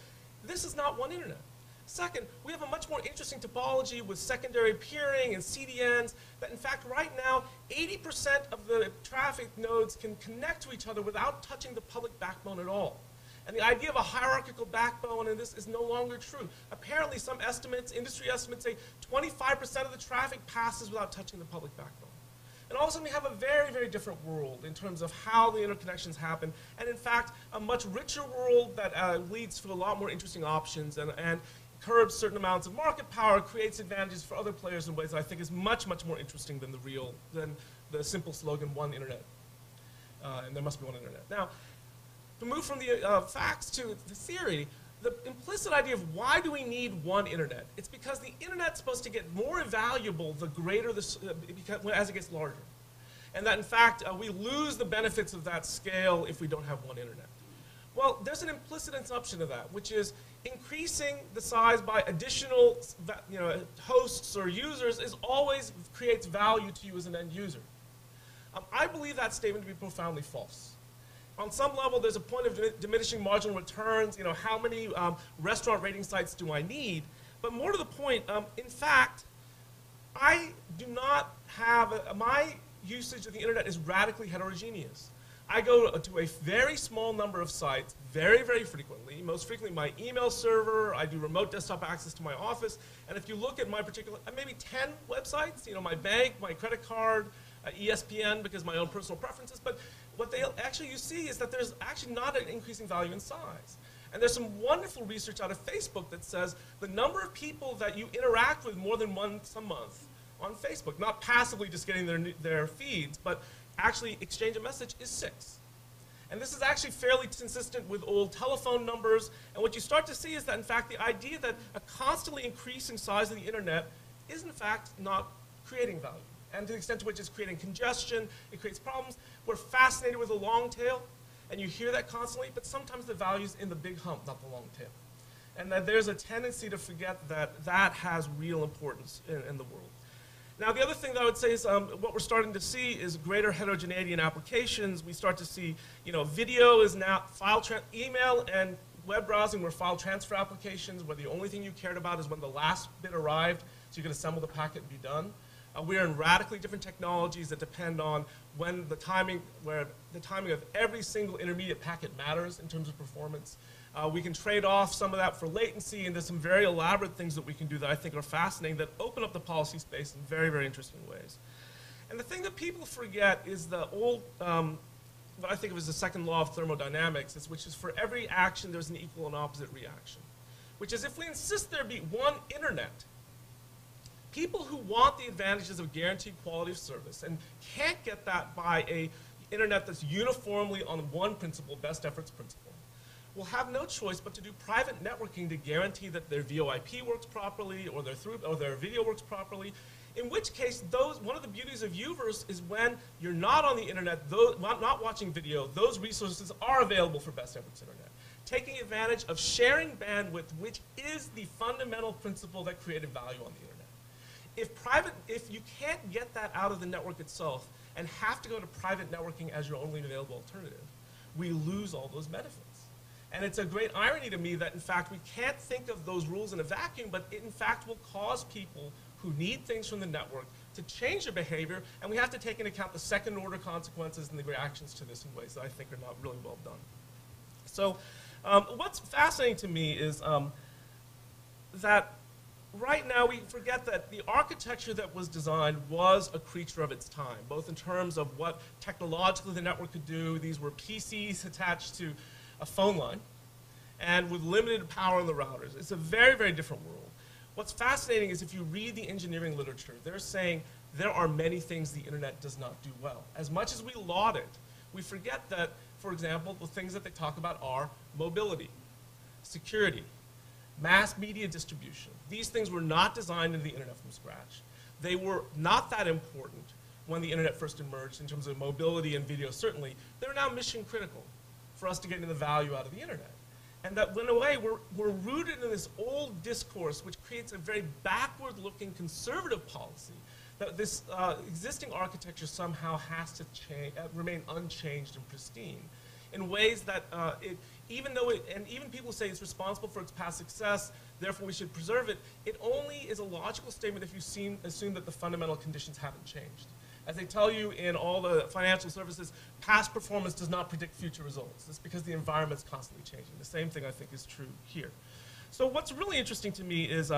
this is not one internet. Second, we have a much more interesting topology with secondary peering and CDNs that in fact right now 80% of the traffic nodes can connect to each other without touching the public backbone at all. And the idea of a hierarchical backbone in this is no longer true. Apparently some estimates, industry estimates say 25% of the traffic passes without touching the public backbone. And all of a sudden we have a very, very different world in terms of how the interconnections happen, and in fact a much richer world that leads to a lot more interesting options and curbs certain amounts of market power, creates advantages for other players in ways that I think is much, much more interesting than the simple slogan, one internet. And there must be one internet. Now, to move from the facts to the theory, the implicit idea of why do we need one internet? It's because the internet's supposed to get more valuable the greater as it gets larger. And that in fact, we lose the benefits of that scale if we don't have one internet. Well, there's an implicit assumption of that, which is increasing the size by additional hosts or users always creates value to you as an end user. I believe that statement to be profoundly false. on some level, there's a point of diminishing marginal returns. You know, how many restaurant rating sites do I need? But more to the point, in fact, I do not have, my usage of the internet is radically heterogeneous. I go to a very small number of sites very, very frequently. Most frequently my email server, I do remote desktop access to my office, and if you look at my particular, maybe 10 websites, you know, my bank, my credit card, ESPN because of my own personal preferences, but what they actually you see is that there's actually not an increasing value in size. And there's some wonderful research out of Facebook that says the number of people that you interact with more than once a month on Facebook, not passively just getting their feeds, but actually exchange a message, is 6. And this is actually fairly consistent with old telephone numbers. And what you start to see is that, in fact, the idea that a constantly increasing size of the internet is, in fact, not creating value. And to the extent to which it's creating congestion, it creates problems. We're fascinated with the long tail, and you hear that constantly, but sometimes the value's in the big hump, not the long tail. And that there's a tendency to forget that that has real importance in the world. Now, the other thing that I would say is what we're starting to see is greater heterogeneity in applications. We start to see, you know, video is now email and web browsing were file transfer applications where the only thing you cared about is when the last bit arrived, so you could assemble the packet and be done. We're in radically different technologies that depend on when the timing, where the timing of every single intermediate packet matters in terms of performance. We can trade off some of that for latency, and there's some very elaborate things that we can do that I think are fascinating that open up the policy space in very, very interesting ways. And the thing that people forget is the old, what I think of as the second law of thermodynamics, which is for every action there's an equal and opposite reaction. Which is if we insist there be one internet, people who want the advantages of guaranteed quality of service and can't get that by an internet that's uniformly on one principle, best efforts principle, will have no choice but to do private networking to guarantee that their VoIP works properly or their video works properly. In which case, one of the beauties of Uverse is when you're not on the internet, not watching video, those resources are available for best efforts internet. Taking advantage of sharing bandwidth, which is the fundamental principle that created value on the internet. If you can't get that out of the network itself and have to go to private networking as your only available alternative, we lose all those benefits. And it's a great irony to me that, in fact, we can't think of those rules in a vacuum, but it, in fact, will cause people who need things from the network to change their behavior, and we have to take into account the second-order consequences and the reactions to this in ways that I think are not really well done. So what's fascinating to me is that right now we forget that the architecture that was designed was a creature of its time, both in terms of what technologically the network could do. These were PCs attached to a phone line and with limited power in the routers. It's a very, very different world. What's fascinating is if you read the engineering literature, they're saying there are many things the internet does not do well. As much as we laud it, we forget that, for example, the things that they talk about are mobility, security, mass media distribution. These things were not designed into the internet from scratch. They were not that important when the internet first emerged in terms of mobility and video, certainly. They're now mission critical for us to get the value out of the internet. And that, in a way, we're rooted in this old discourse which creates a very backward-looking conservative policy that this existing architecture somehow has to remain unchanged and pristine in ways that even people say it's responsible for its past success, therefore we should preserve it, it only is a logical statement if you assume that the fundamental conditions haven't changed. As they tell you in all the financial services, past performance does not predict future results. It's because the environment's constantly changing. The same thing I think is true here. So what's really interesting to me is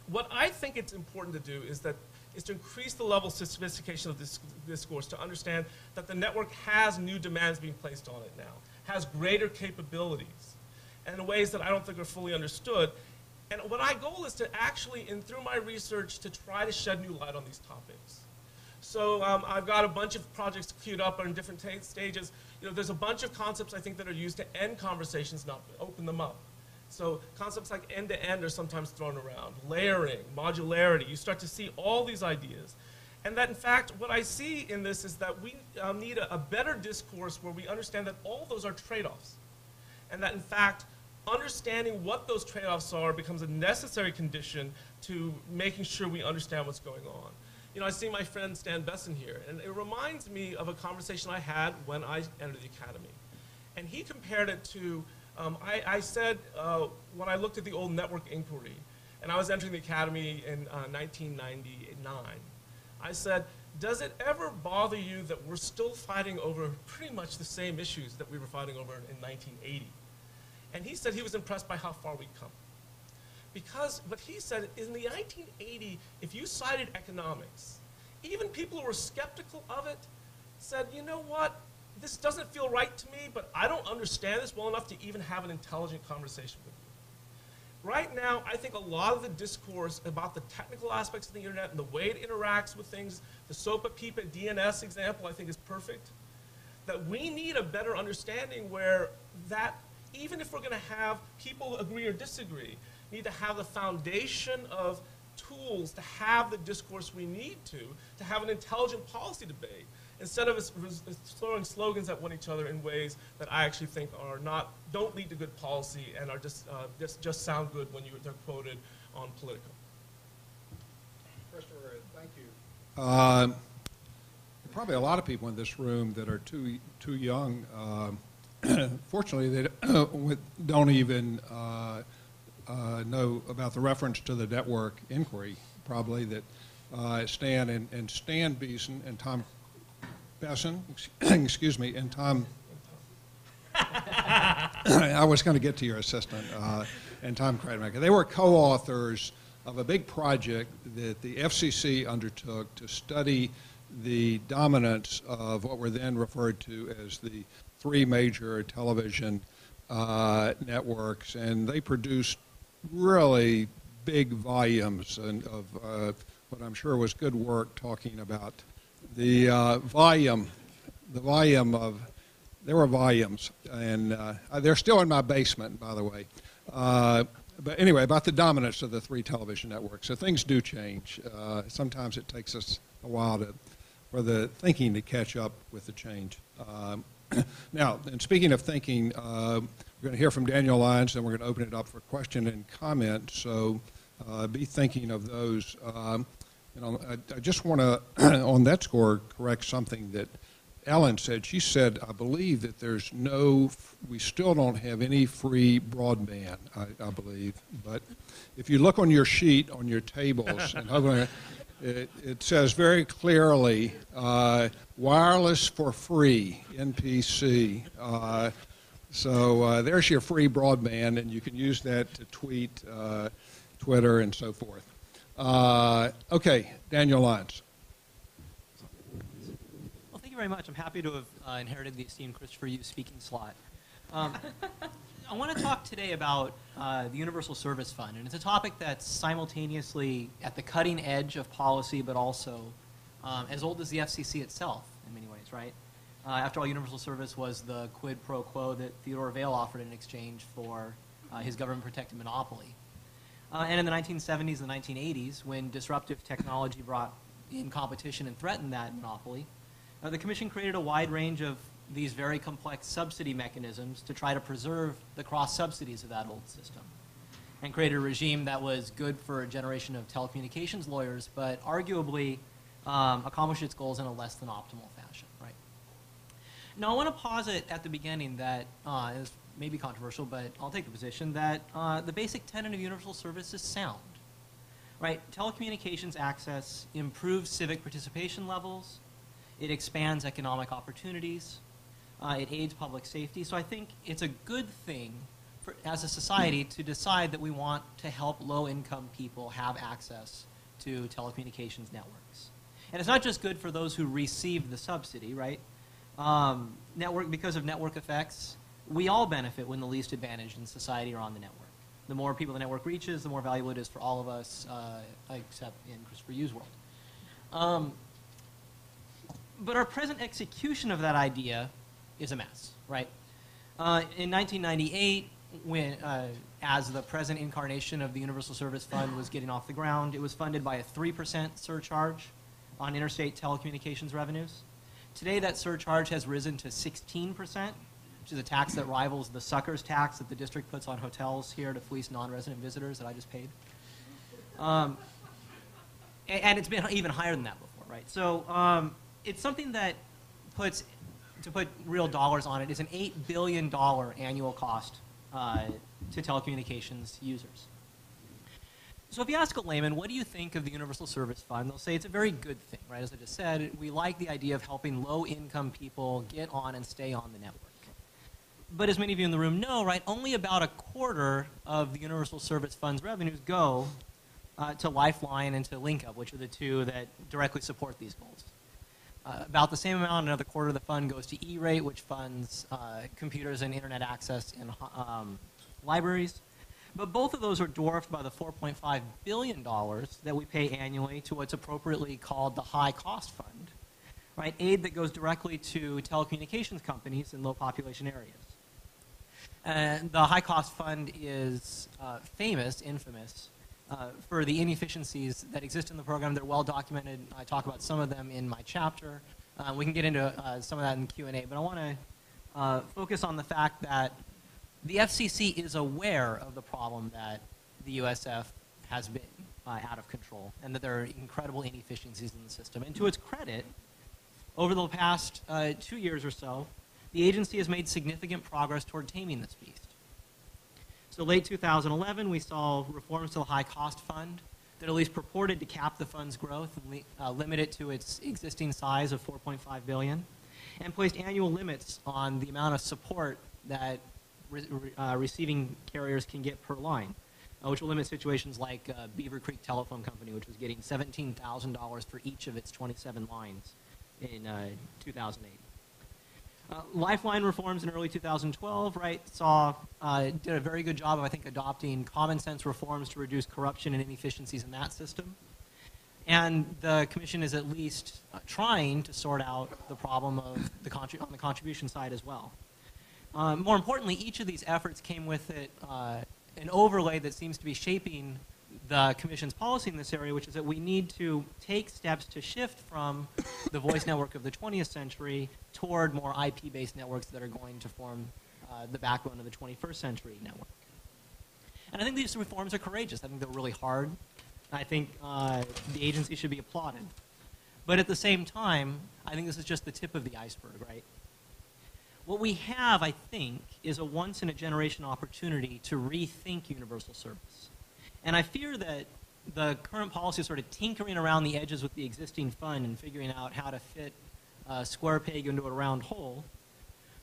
what I think it's important to do is to increase the level of sophistication of this discourse to understand that the network has new demands being placed on it now, has greater capabilities, and in ways that I don't think are fully understood. And what my goal is to actually, through my research, to try to shed new light on these topics. So I've got a bunch of projects queued up in different stages. You know, there's a bunch of concepts I think that are used to end conversations, not open them up. So concepts like end-to-end are sometimes thrown around. Layering, modularity, you start to see all these ideas. And that, in fact, what I see in this is that we need a better discourse where we understand that all those are trade-offs. And that, in fact, understanding what those trade-offs are becomes a necessary condition to making sure we understand what's going on. You know, I see my friend Stan Besson here, and it reminds me of a conversation I had when I entered the academy. And he compared it to, I said, when I looked at the old network inquiry, and I was entering the academy in 1999, I said, does it ever bother you that we're still fighting over pretty much the same issues that we were fighting over in 1980? And he said he was impressed by how far we'd come. Because what he said is in the 1980, if you cited economics, even people who were skeptical of it said, you know what, this doesn't feel right to me, but I don't understand this well enough to even have an intelligent conversation with you. Right now, I think a lot of the discourse about the technical aspects of the internet and the way it interacts with things, the SOPA, PIPA, DNS example I think is perfect, that we need a better understanding where that, even if we're going to have people agree or disagree, need to have the foundation of tools to have the discourse we need to have an intelligent policy debate, instead of us throwing slogans at one each other in ways that I actually think are not, don't lead to good policy and are just sound good when they're quoted on Politico. Christopher, thank you. Probably a lot of people in this room that are too young. Fortunately, they don't even know about the reference to the network inquiry, probably, that Stan and Stan Beeson and Tom Besson, excuse me, and Tom, I was going to get to your assistant, and Tom Cradmaker. They were co-authors of a big project that the FCC undertook to study the dominance of what were then referred to as the three major television networks, and they produced really big volumes of what I'm sure was good work talking about the volume of, there were volumes, and they're still in my basement, by the way. But anyway, about the dominance of the three television networks. So things do change. Sometimes it takes us a while for the thinking to catch up with the change. Now, and speaking of thinking, we're going to hear from Daniel Lyons, and we're going to open it up for question and comment. So be thinking of those. I just want to, on that score, correct something that Ellen said. She said, I believe that we still don't have any free broadband, I believe. But if you look on your sheet, on your tables, and hopefully it says very clearly, wireless for free, NPC. So there's your free broadband, and you can use that to tweet, Twitter, and so forth. Okay, Daniel Lyons. Well, thank you very much. I'm happy to have inherited the esteemed Christopher Yu speaking slot. I want to talk today about the Universal Service Fund, and it's a topic that's simultaneously at the cutting edge of policy, but also as old as the FCC itself in many ways, right? After all, Universal Service was the quid pro quo that Theodore Vail offered in exchange for his government-protected monopoly. And in the 1970s and 1980s, when disruptive technology brought in competition and threatened that monopoly, the Commission created a wide range of these very complex subsidy mechanisms to try to preserve the cross-subsidies of that old system, and created a regime that was good for a generation of telecommunications lawyers, but arguably accomplished its goals in a less than optimal fashion, right? Now, I want to posit at the beginning that, this may be controversial, but I'll take the position that the basic tenet of universal service is sound, right? Telecommunications access improves civic participation levels, it expands economic opportunities, it aids public safety. So I think it's a good thing as a society to decide that we want to help low-income people have access to telecommunications networks. And it's not just good for those who receive the subsidy, right? Because of network effects, we all benefit when the least advantaged in society are on the network. The more people the network reaches, the more valuable it is for all of us, except in Christopher Yu's world. But our present execution of that idea is a mess, right? In 1998, when, as the present incarnation of the Universal Service Fund was getting off the ground, it was funded by a 3% surcharge on interstate telecommunications revenues. Today, that surcharge has risen to 16%, which is a tax that rivals the suckers tax that the district puts on hotels here to fleece non-resident visitors that I just paid. And it's been even higher than that before, right? So it's something that to put real dollars on it, is an $8 billion annual cost to telecommunications users. So if you ask a layman, what do you think of the Universal Service Fund? They'll say it's a very good thing, right? As I just said, we like the idea of helping low-income people get on and stay on the network. But as many of you in the room know, right, only about a quarter of the Universal Service Fund's revenues go to Lifeline and to LinkUp, which are the two that directly support these goals. About the same amount, another quarter of the fund goes to E-Rate, which funds computers and internet access in libraries. But both of those are dwarfed by the $4.5 billion that we pay annually to what's appropriately called the High Cost Fund, right? Aid that goes directly to telecommunications companies in low population areas. And the High Cost Fund is infamous, for the inefficiencies that exist in the program. They're well documented. I talk about some of them in my chapter. We can get into some of that in Q&A, but I want to focus on the fact that the FCC is aware of the problem that the USF has been out of control, and that there are incredible inefficiencies in the system. And to its credit, over the past 2 years or so, the agency has made significant progress toward taming this beast. So late 2011, we saw reforms to the High Cost Fund that at least purported to cap the fund's growth and limit it to its existing size of $4.5 billion, and placed annual limits on the amount of support that receiving carriers can get per line, which will limit situations like Beaver Creek Telephone Company, which was getting $17,000 for each of its 27 lines in 2008. Lifeline reforms in early 2012, right, did a very good job of, I think, adopting common sense reforms to reduce corruption and inefficiencies in that system. And the commission is at least trying to sort out the problem of on the contribution side as well. More importantly, each of these efforts came with it an overlay that seems to be shaping the commission's policy in this area, which is that we need to take steps to shift from the voice network of the 20th century toward more IP-based networks that are going to form the backbone of the 21st century network. And I think these reforms are courageous. I think they're really hard. I think the agency should be applauded. But at the same time, I think this is just the tip of the iceberg, right? What we have, I think, is a once-in-a-generation opportunity to rethink universal service. And I fear that the current policy is sort of tinkering around the edges with the existing fund and figuring out how to fit a square peg into a round hole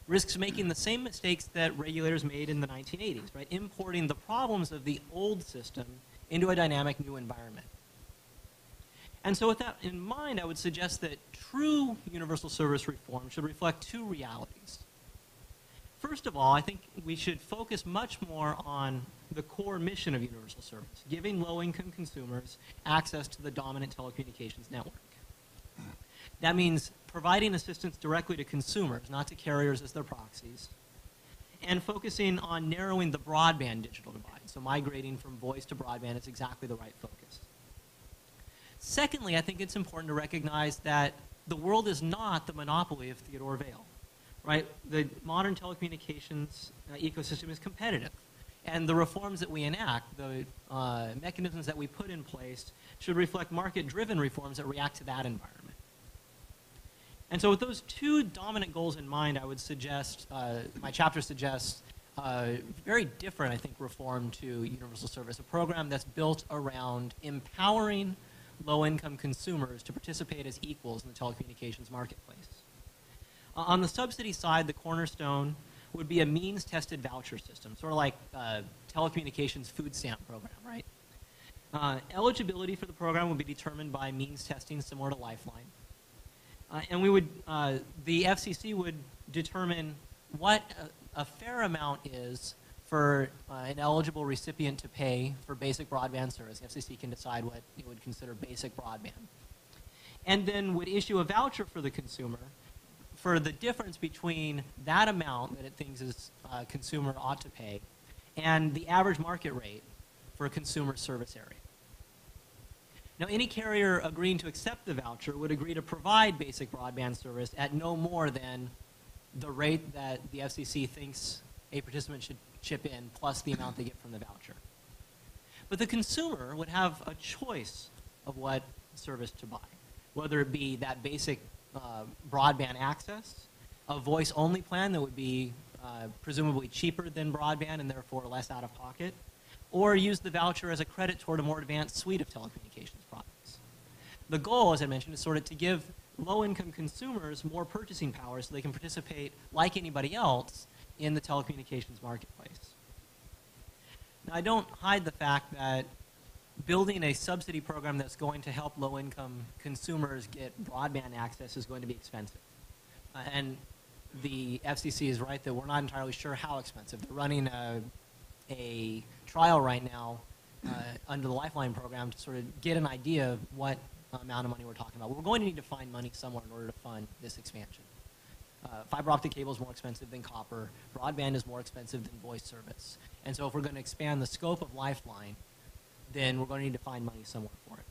risks making the same mistakes that regulators made in the 1980s, right? Importing the problems of the old system into a dynamic new environment. And so with that in mind, I would suggest that true universal service reform should reflect two realities. First of all, I think we should focus much more on the core mission of universal service, giving low-income consumers access to the dominant telecommunications network. That means providing assistance directly to consumers, not to carriers as their proxies, and focusing on narrowing the broadband digital divide. So migrating from voice to broadband is exactly the right focus. Secondly, I think it's important to recognize that the world is not the monopoly of Theodore Vail. Right? The modern telecommunications ecosystem is competitive. And the reforms that we enact, the mechanisms that we put in place, should reflect market-driven reforms that react to that environment. And so with those two dominant goals in mind, I would suggest, my chapter suggests, very different, I think, reform to universal service, a program that's built around empowering low-income consumers to participate as equals in the telecommunications marketplace. On the subsidy side, the cornerstone would be a means-tested voucher system, sort of like telecommunications food stamp program, right? Eligibility for the program would be determined by means testing similar to Lifeline. And we would, the FCC would determine what a fair amount is for an eligible recipient to pay for basic broadband service. The FCC can decide what it would consider basic broadband. And then would issue a voucher for the consumer for the difference between that amount that it thinks is consumer ought to pay and the average market rate for a consumer service area. Now, any carrier agreeing to accept the voucher would agree to provide basic broadband service at no more than the rate that the FCC thinks a participant should chip in plus the amount they get from the voucher. But the consumer would have a choice of what service to buy, whether it be that basic broadband access, a voice-only plan that would be presumably cheaper than broadband and therefore less out of pocket, or use the voucher as a credit toward a more advanced suite of telecommunications products. The goal, as I mentioned, is sort of to give low-income consumers more purchasing power so they can participate, like anybody else, in the telecommunications marketplace. Now, I don't hide the fact that building a subsidy program that's going to help low-income consumers get broadband access is going to be expensive. And the FCC is right that we're not entirely sure how expensive. They're running a trial right now under the Lifeline program to sort of get an idea of what amount of money we're talking about. We're going to need to find money somewhere in order to fund this expansion. Fiber optic cable is more expensive than copper. Broadband is more expensive than voice service. And so if we're going to expand the scope of Lifeline, then we're going to need to find money somewhere for it.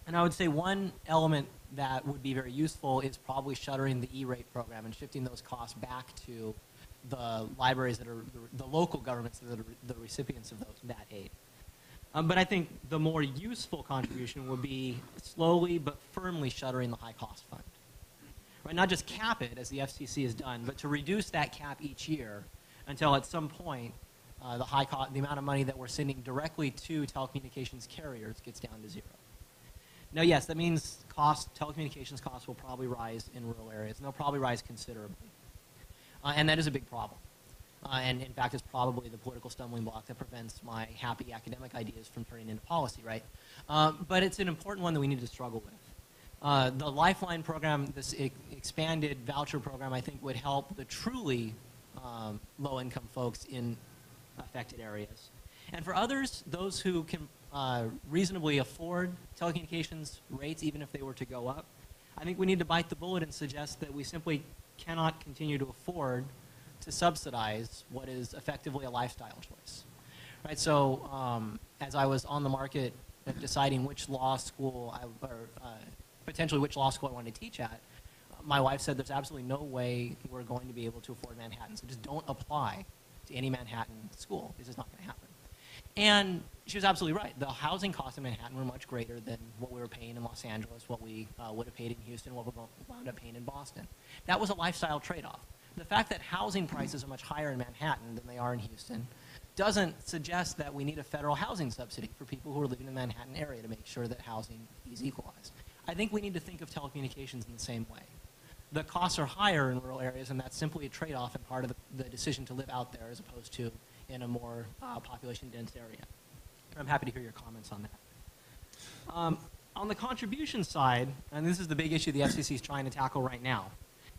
And I would say one element that would be very useful is probably shuttering the E-rate program and shifting those costs back to the libraries that are the local governments that are the recipients of that aid. But I think the more useful contribution would be slowly but firmly shuttering the high-cost fund. Right? Not just cap it, as the FCC has done, but to reduce that cap each year until at some point the amount of money that we're sending directly to telecommunications carriers gets down to zero. Now, yes, that means telecommunications costs will probably rise in rural areas, and they'll probably rise considerably. And that is a big problem. And in fact, it's probably the political stumbling block that prevents my happy academic ideas from turning into policy, right? But it's an important one that we need to struggle with. The Lifeline program, this expanded voucher program, I think would help the truly low-income folks in affected areas. And for others, those who can reasonably afford telecommunications rates, even if they were to go up, I think we need to bite the bullet and suggest that we simply cannot continue to afford to subsidize what is effectively a lifestyle choice. Right? So as I was on the market deciding which law school, potentially which law school I wanted to teach at, my wife said there's absolutely no way we're going to be able to afford Manhattan, so just don't apply to any Manhattan school. This is not going to happen. And she was absolutely right. The housing costs in Manhattan were much greater than what we were paying in Los Angeles, what we would have paid in Houston, what we wound up paying in Boston. That was a lifestyle trade-off. The fact that housing prices are much higher in Manhattan than they are in Houston doesn't suggest that we need a federal housing subsidy for people who are living in the Manhattan area to make sure that housing is equalized. I think we need to think of telecommunications in the same way. The costs are higher in rural areas, and that's simply a trade-off and part of the decision to live out there as opposed to in a more population-dense area. I'm happy to hear your comments on that. On the contribution side, and this is the big issue the FCC is trying to tackle right now,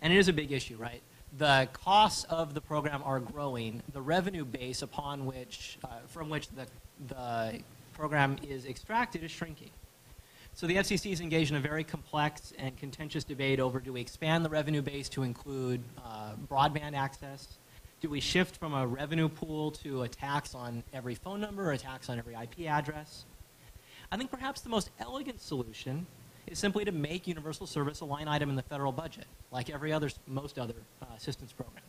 and it is a big issue, right? The costs of the program are growing. The revenue base upon which, from which the program is extracted is shrinking. So the FCC is engaged in a very complex and contentious debate over, do we expand the revenue base to include broadband access? Do we shift from a revenue pool to a tax on every phone number or a tax on every IP address? I think perhaps the most elegant solution is simply to make universal service a line item in the federal budget, like most other assistance programs.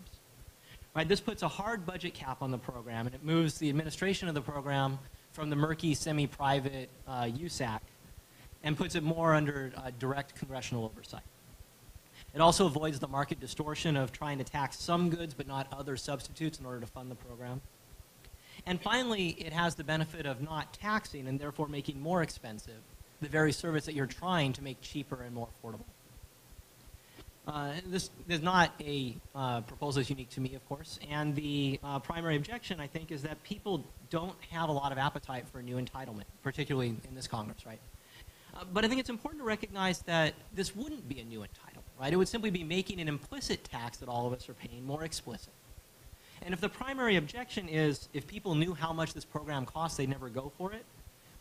Right, this puts a hard budget cap on the program, and it moves the administration of the program from the murky, semi-private USAC and puts it more under direct congressional oversight. It also avoids the market distortion of trying to tax some goods but not other substitutes in order to fund the program. And finally, it has the benefit of not taxing and therefore making more expensive the very service that you're trying to make cheaper and more affordable. This is not a proposal that's unique to me, of course, and the primary objection, I think, is that people don't have a lot of appetite for a new entitlement, particularly in this Congress, right? But I think it's important to recognize that this wouldn't be a new entitlement, right? It would simply be making an implicit tax that all of us are paying more explicit. And if the primary objection is if people knew how much this program costs, they'd never go for it,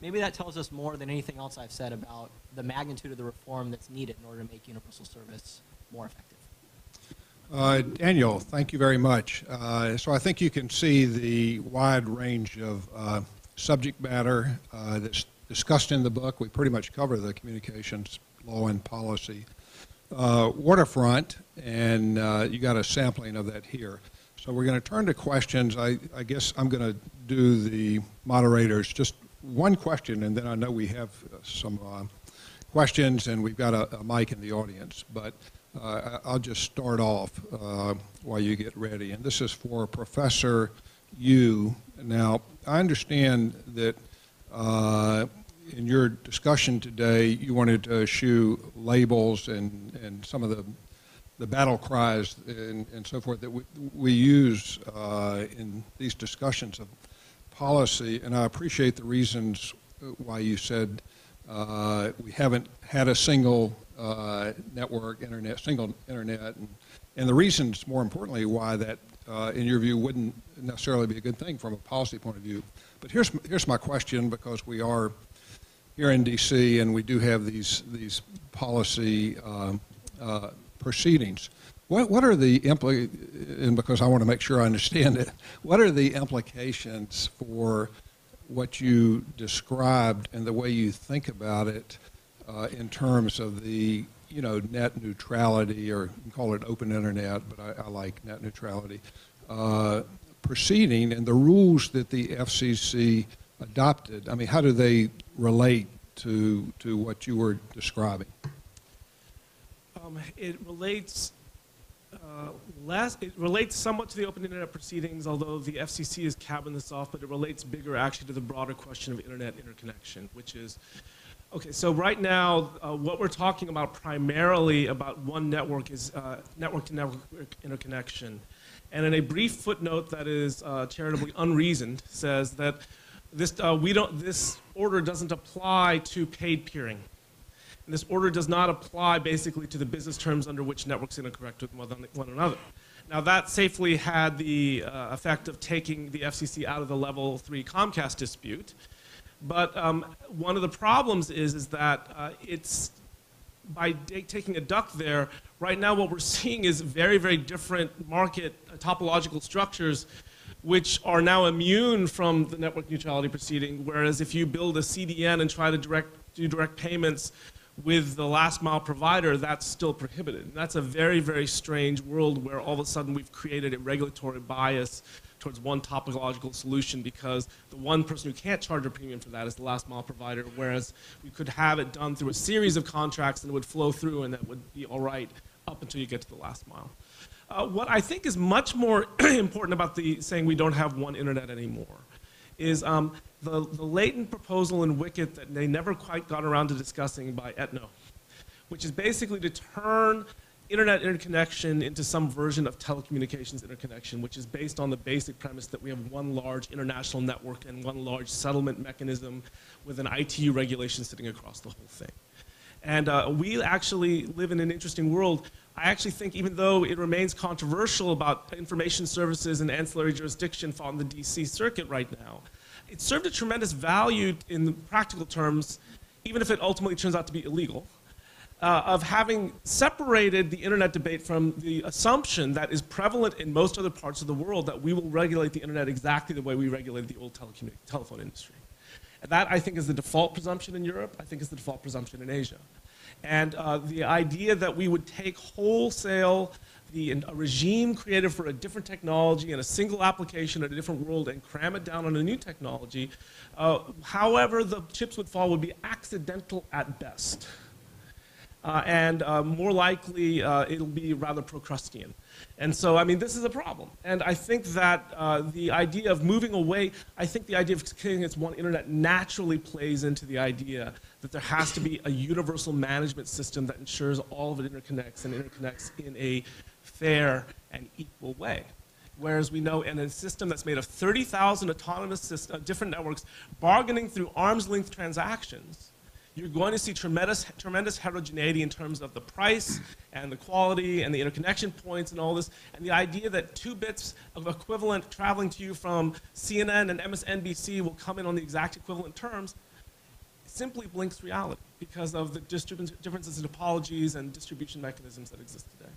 maybe that tells us more than anything else I've said about the magnitude of the reform that's needed in order to make universal service more effective. Daniel, thank you very much. So I think you can see the wide range of subject matter that's discussed in the book. We pretty much cover the communications law and policy. Waterfront, and you got a sampling of that here. So we're going to turn to questions. I guess I'm going to do the moderators just one question, and then I know we have some questions, and we've got a mic in the audience. But I'll just start off while you get ready. And this is for Professor Yu. Now, I understand that in your discussion today, you wanted to eschew labels and some of the battle cries and so forth that we use in these discussions of policy. And I appreciate the reasons why you said we haven't had a single single internet, and the reasons, more importantly, why that, in your view, wouldn't necessarily be a good thing from a policy point of view. But here's my question, because we are here in D.C. and we do have these policy proceedings. What are the and because I want to make sure I understand it, what are the implications for what you described and the way you think about it in terms of the net neutrality, or you can call it open internet, but I like net neutrality, proceeding and the rules that the FCC adopted? I mean, how do they relate to what you were describing? It relates it relates somewhat to the open internet proceedings, although the FCC has cabined this off, but it relates bigger actually to the broader question of internet interconnection, which is, okay, so right now what we're talking about primarily about one network is network-to-network interconnection. And in a brief footnote that is charitably unreasoned, says that this order doesn't apply to paid peering. And this order does not apply basically to the business terms under which networks interact with one another. Now that safely had the effect of taking the FCC out of the level 3 Comcast dispute. But one of the problems is that it's, by taking a duck there, right now what we're seeing is very, very different market topological structures which are now immune from the network neutrality proceeding, whereas if you build a CDN and try to do direct payments with the last mile provider, that's still prohibited. And that's a very, very strange world where all of a sudden we've created a regulatory bias towards one topological solution, because the one person who can't charge a premium for that is the last mile provider, whereas we could have it done through a series of contracts and it would flow through and that would be all right up until you get to the last mile. What I think is much more important about saying we don't have one internet anymore is the latent proposal in Wicket that they never quite got around to discussing by Etno, which is basically to turn internet interconnection into some version of telecommunications interconnection, which is based on the basic premise that we have one large international network and one large settlement mechanism with an ITU regulation sitting across the whole thing. And we actually live in an interesting world. I actually think, even though it remains controversial about information services and ancillary jurisdiction fought in the DC circuit right now, it served a tremendous value in practical terms, even if it ultimately turns out to be illegal, of having separated the internet debate from the assumption that is prevalent in most other parts of the world that we will regulate the internet exactly the way we regulated the old telephone industry. And that, I think, is the default presumption in Europe. I think is the default presumption in Asia. And the idea that we would take wholesale a regime created for a different technology and a single application in a different world and cram it down on a new technology, however the chips would fall, would be accidental at best. And more likely, it'll be rather Procrustean. And so, I mean, this is a problem. And I think that the idea of moving away, I think the idea of creating its one internet naturally plays into the idea that there has to be a universal management system that ensures all of it interconnects and interconnects in a fair and equal way. Whereas we know in a system that's made of 30,000 autonomous different networks bargaining through arm's length transactions, you're going to see tremendous heterogeneity in terms of the price and the quality and the interconnection points and all this. And the idea that 2 bits of equivalent traveling to you from CNN and MSNBC will come in on the exact equivalent terms simply blinks reality because of the differences in topologies and distribution mechanisms that exist today.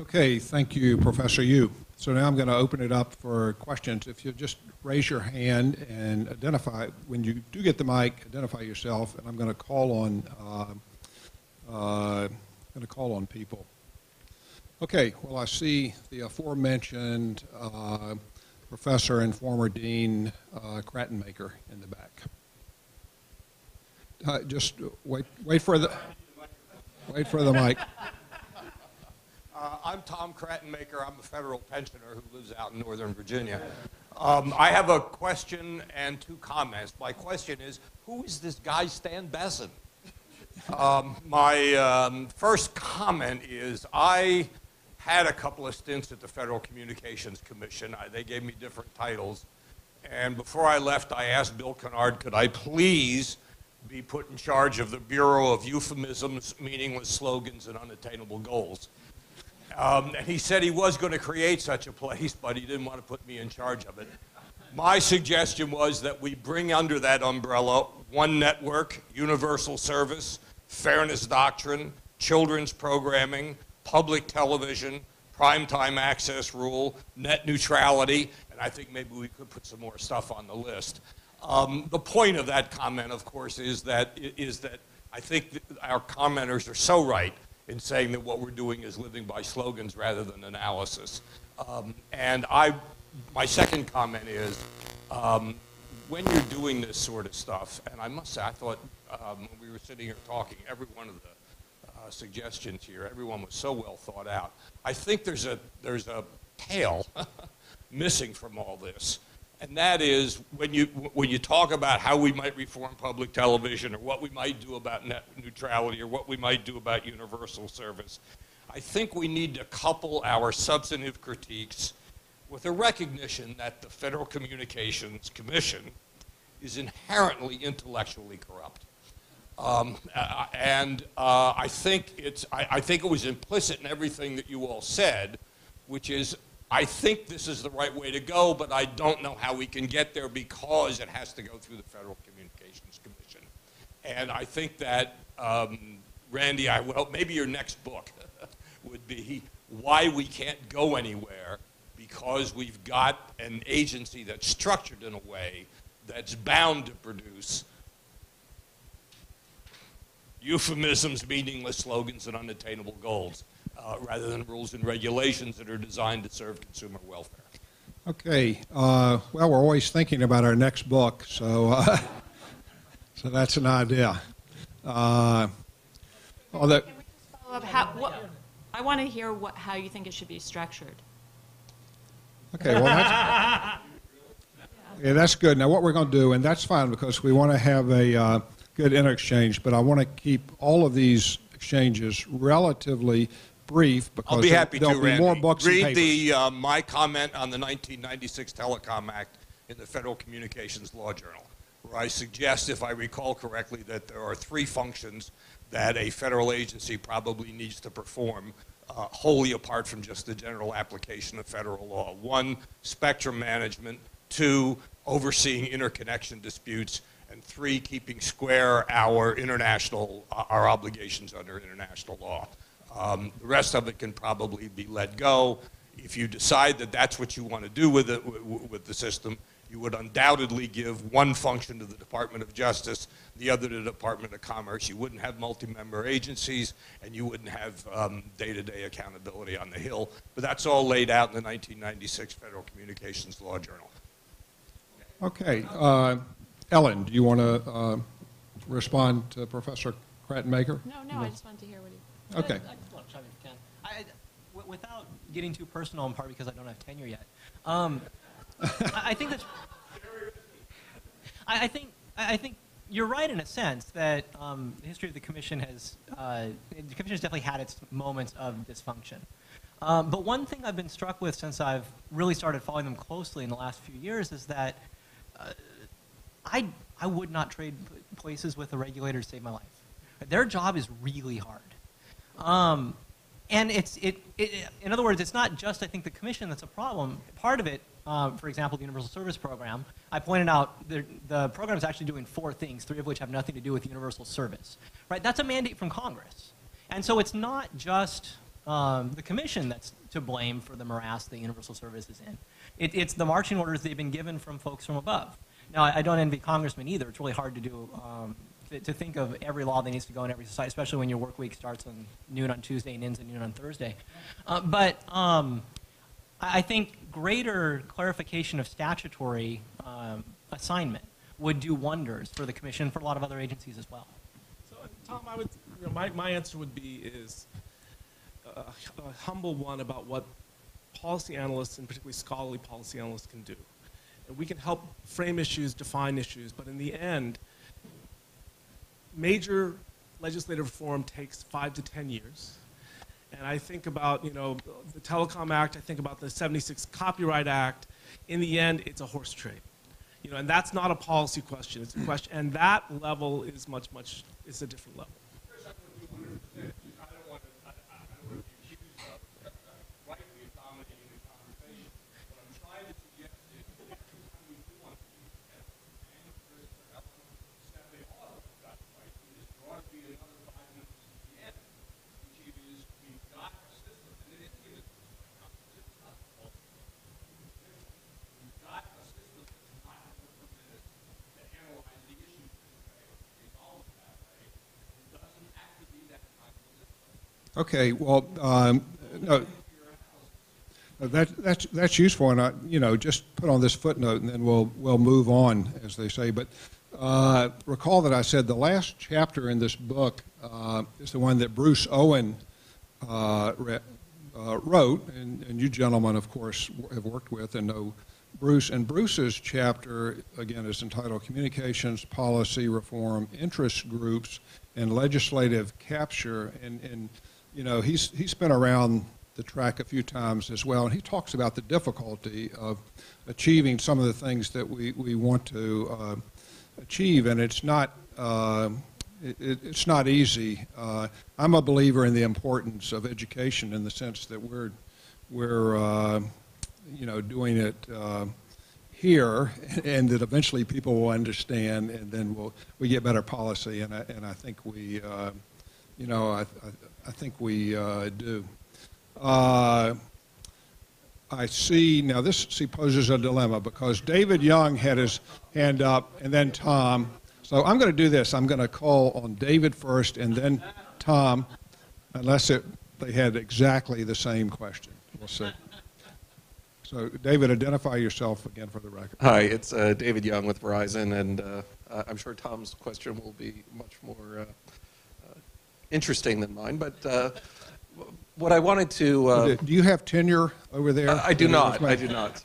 Okay, thank you, Professor Yu. So now I'm going to open it up for questions. If you just raise your hand and identify, when you do get the mic, identify yourself, and I'm going to call on people. Okay, well, I see the aforementioned Professor and former Dean Krattenmaker in the back. Just wait for the mic. I'm Tom Crattenmaker. I'm a federal pensioner who lives out in Northern Virginia. I have a question and two comments. My question is, who is this guy Stan Besson? My first comment is, I had a couple of stints at the Federal Communications Commission. They gave me different titles. And before I left, I asked Bill Kennard, could I please be put in charge of the Bureau of Euphemisms, Meaningless Slogans, and Unattainable Goals. And he said he was going to create such a place, but he didn't want to put me in charge of it. My suggestion was that we bring under that umbrella one network, universal service, fairness doctrine, children's programming, public television, primetime access rule, net neutrality, and I think maybe we could put some more stuff on the list. The point of that comment, of course, is that I think our commenters are so right in saying that what we're doing is living by slogans rather than analysis. And my second comment is, when you're doing this sort of stuff, and I must say, I thought when we were sitting here talking, every one of the suggestions here, everyone was so well thought out. I think there's a tail missing from all this. And that is, when you talk about how we might reform public television, or what we might do about net neutrality, or what we might do about universal service, I think we need to couple our substantive critiques with a recognition that the Federal Communications Commission is inherently intellectually corrupt. I think it was implicit in everything that you all said, which is, I think this is the right way to go, but I don't know how we can get there because it has to go through the Federal Communications Commission. And I think that, Randy, well, maybe your next book would be why we can't go anywhere because we've got an agency that's structured in a way that's bound to produce euphemisms, meaningless slogans, and unattainable goals, rather than rules and regulations that are designed to serve consumer welfare. Okay. Well, we're always thinking about our next book, so so that's an idea. Can we just follow up? I want to hear how you think it should be structured. Okay. Well, that's good. Now, what we're going to do, and that's fine because we want to have a good inter-exchange, but I want to keep all of these exchanges relatively brief because I'll be happy there'll to, be Randy. more books and Read papers. my comment on the 1996 Telecom Act in the Federal Communications Law Journal, where I suggest, if I recall correctly, that there are 3 functions that a federal agency probably needs to perform wholly apart from just the general application of federal law. 1, spectrum management. 2, overseeing interconnection disputes. And 3, keeping square our obligations under international law. The rest of it can probably be let go. If you decide that that's what you want to do with the system, you would undoubtedly give one function to the Department of Justice, the other to the Department of Commerce. You wouldn't have multi-member agencies, and you wouldn't have day-to-day accountability on the Hill. But that's all laid out in the 1996 Federal Communications Law Journal. Okay. Ellen, do you want to respond to Professor Crattenmaker? No, I just wanted to hear what he... Okay. Without getting too personal, in part because I don't have tenure yet, I think that's. I think you're right in a sense that the history of the commission has definitely had its moments of dysfunction. But one thing I've been struck with since I've really started following them closely in the last few years is that I would not trade places with a regulator to save my life. Their job is really hard. And in other words, it's not just, I think, the commission that's a problem. Part of it, for example, the Universal Service Program, I pointed out the program is actually doing 4 things, 3 of which have nothing to do with universal service. Right? That's a mandate from Congress. And so it's not just the commission that's to blame for the morass that universal service is in. It's the marching orders they've been given from folks from above. Now, I don't envy congressmen either. It's really hard to do, to think of every law that needs to go in every society, especially when your work week starts on noon on Tuesday and ends at noon on Thursday. But I think greater clarification of statutory assignment would do wonders for the commission, for a lot of other agencies as well. So, Tom, I would, my answer would be is a humble one about what policy analysts, and particularly scholarly policy analysts, can do. And we can help frame issues, define issues, but in the end, major legislative reform takes 5 to 10 years. And I think about, the Telecom Act, I think about the 76 Copyright Act. In the end, it's a horse trade. And that's not a policy question. It's a question, and that level is it's a different level. Okay, well, no, that's useful, and just put on this footnote, and then we'll move on, as they say. But recall that I said the last chapter in this book is the one that Bruce Owen wrote, and you gentlemen, of course, have worked with and know Bruce. And Bruce's chapter, again, is entitled Communications Policy Reform, Interest Groups, and Legislative Capture. And he's been around the track a few times as well, and he talks about the difficulty of achieving some of the things that we want to achieve, and it's not easy. I'm a believer in the importance of education in the sense that we're doing it here, and that eventually people will understand, and then we get better policy, and I think we I think we do. I see, now this poses a dilemma because David Young had his hand up and then Tom. So I'm going to do this. I'm going to call on David first and then Tom, unless they had exactly the same question. We'll see. So David, identify yourself again for the record. Hi, it's David Young with Verizon, and I'm sure Tom's question will be much more interesting than mine, but what I wanted to... do you have tenure over there? I do not. I do not.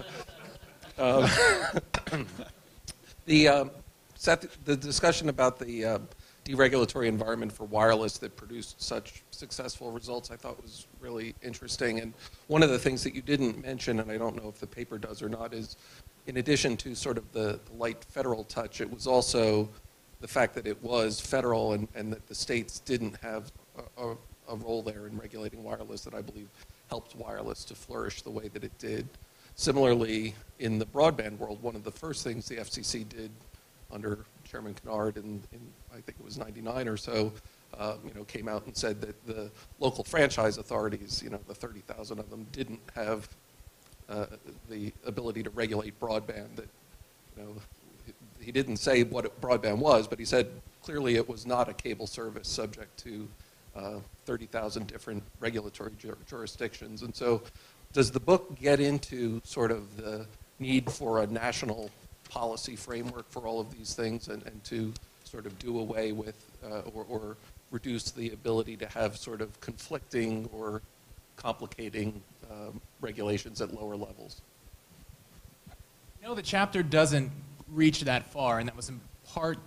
Seth, the discussion about the deregulatory environment for wireless that produced such successful results I thought was really interesting. And one of the things that you didn't mention, and I don't know if the paper does or not, is in addition to sort of the light federal touch, it was also the fact that it was federal and that the states didn't have a role there in regulating wireless that I believe helped wireless to flourish the way that it did. Similarly, in the broadband world, one of the first things the FCC did under Chairman Kennard in I think it was 99 or so, came out and said that the local franchise authorities, the 30,000 of them, didn't have the ability to regulate broadband. That, he didn't say what broadband was, but he said clearly it was not a cable service subject to 30,000 different regulatory jurisdictions. And so does the book get into sort of the need for a national policy framework for all of these things and to sort of do away with or reduce the ability to have sort of conflicting or complicating regulations at lower levels? The chapter doesn't reach that far, and that was in part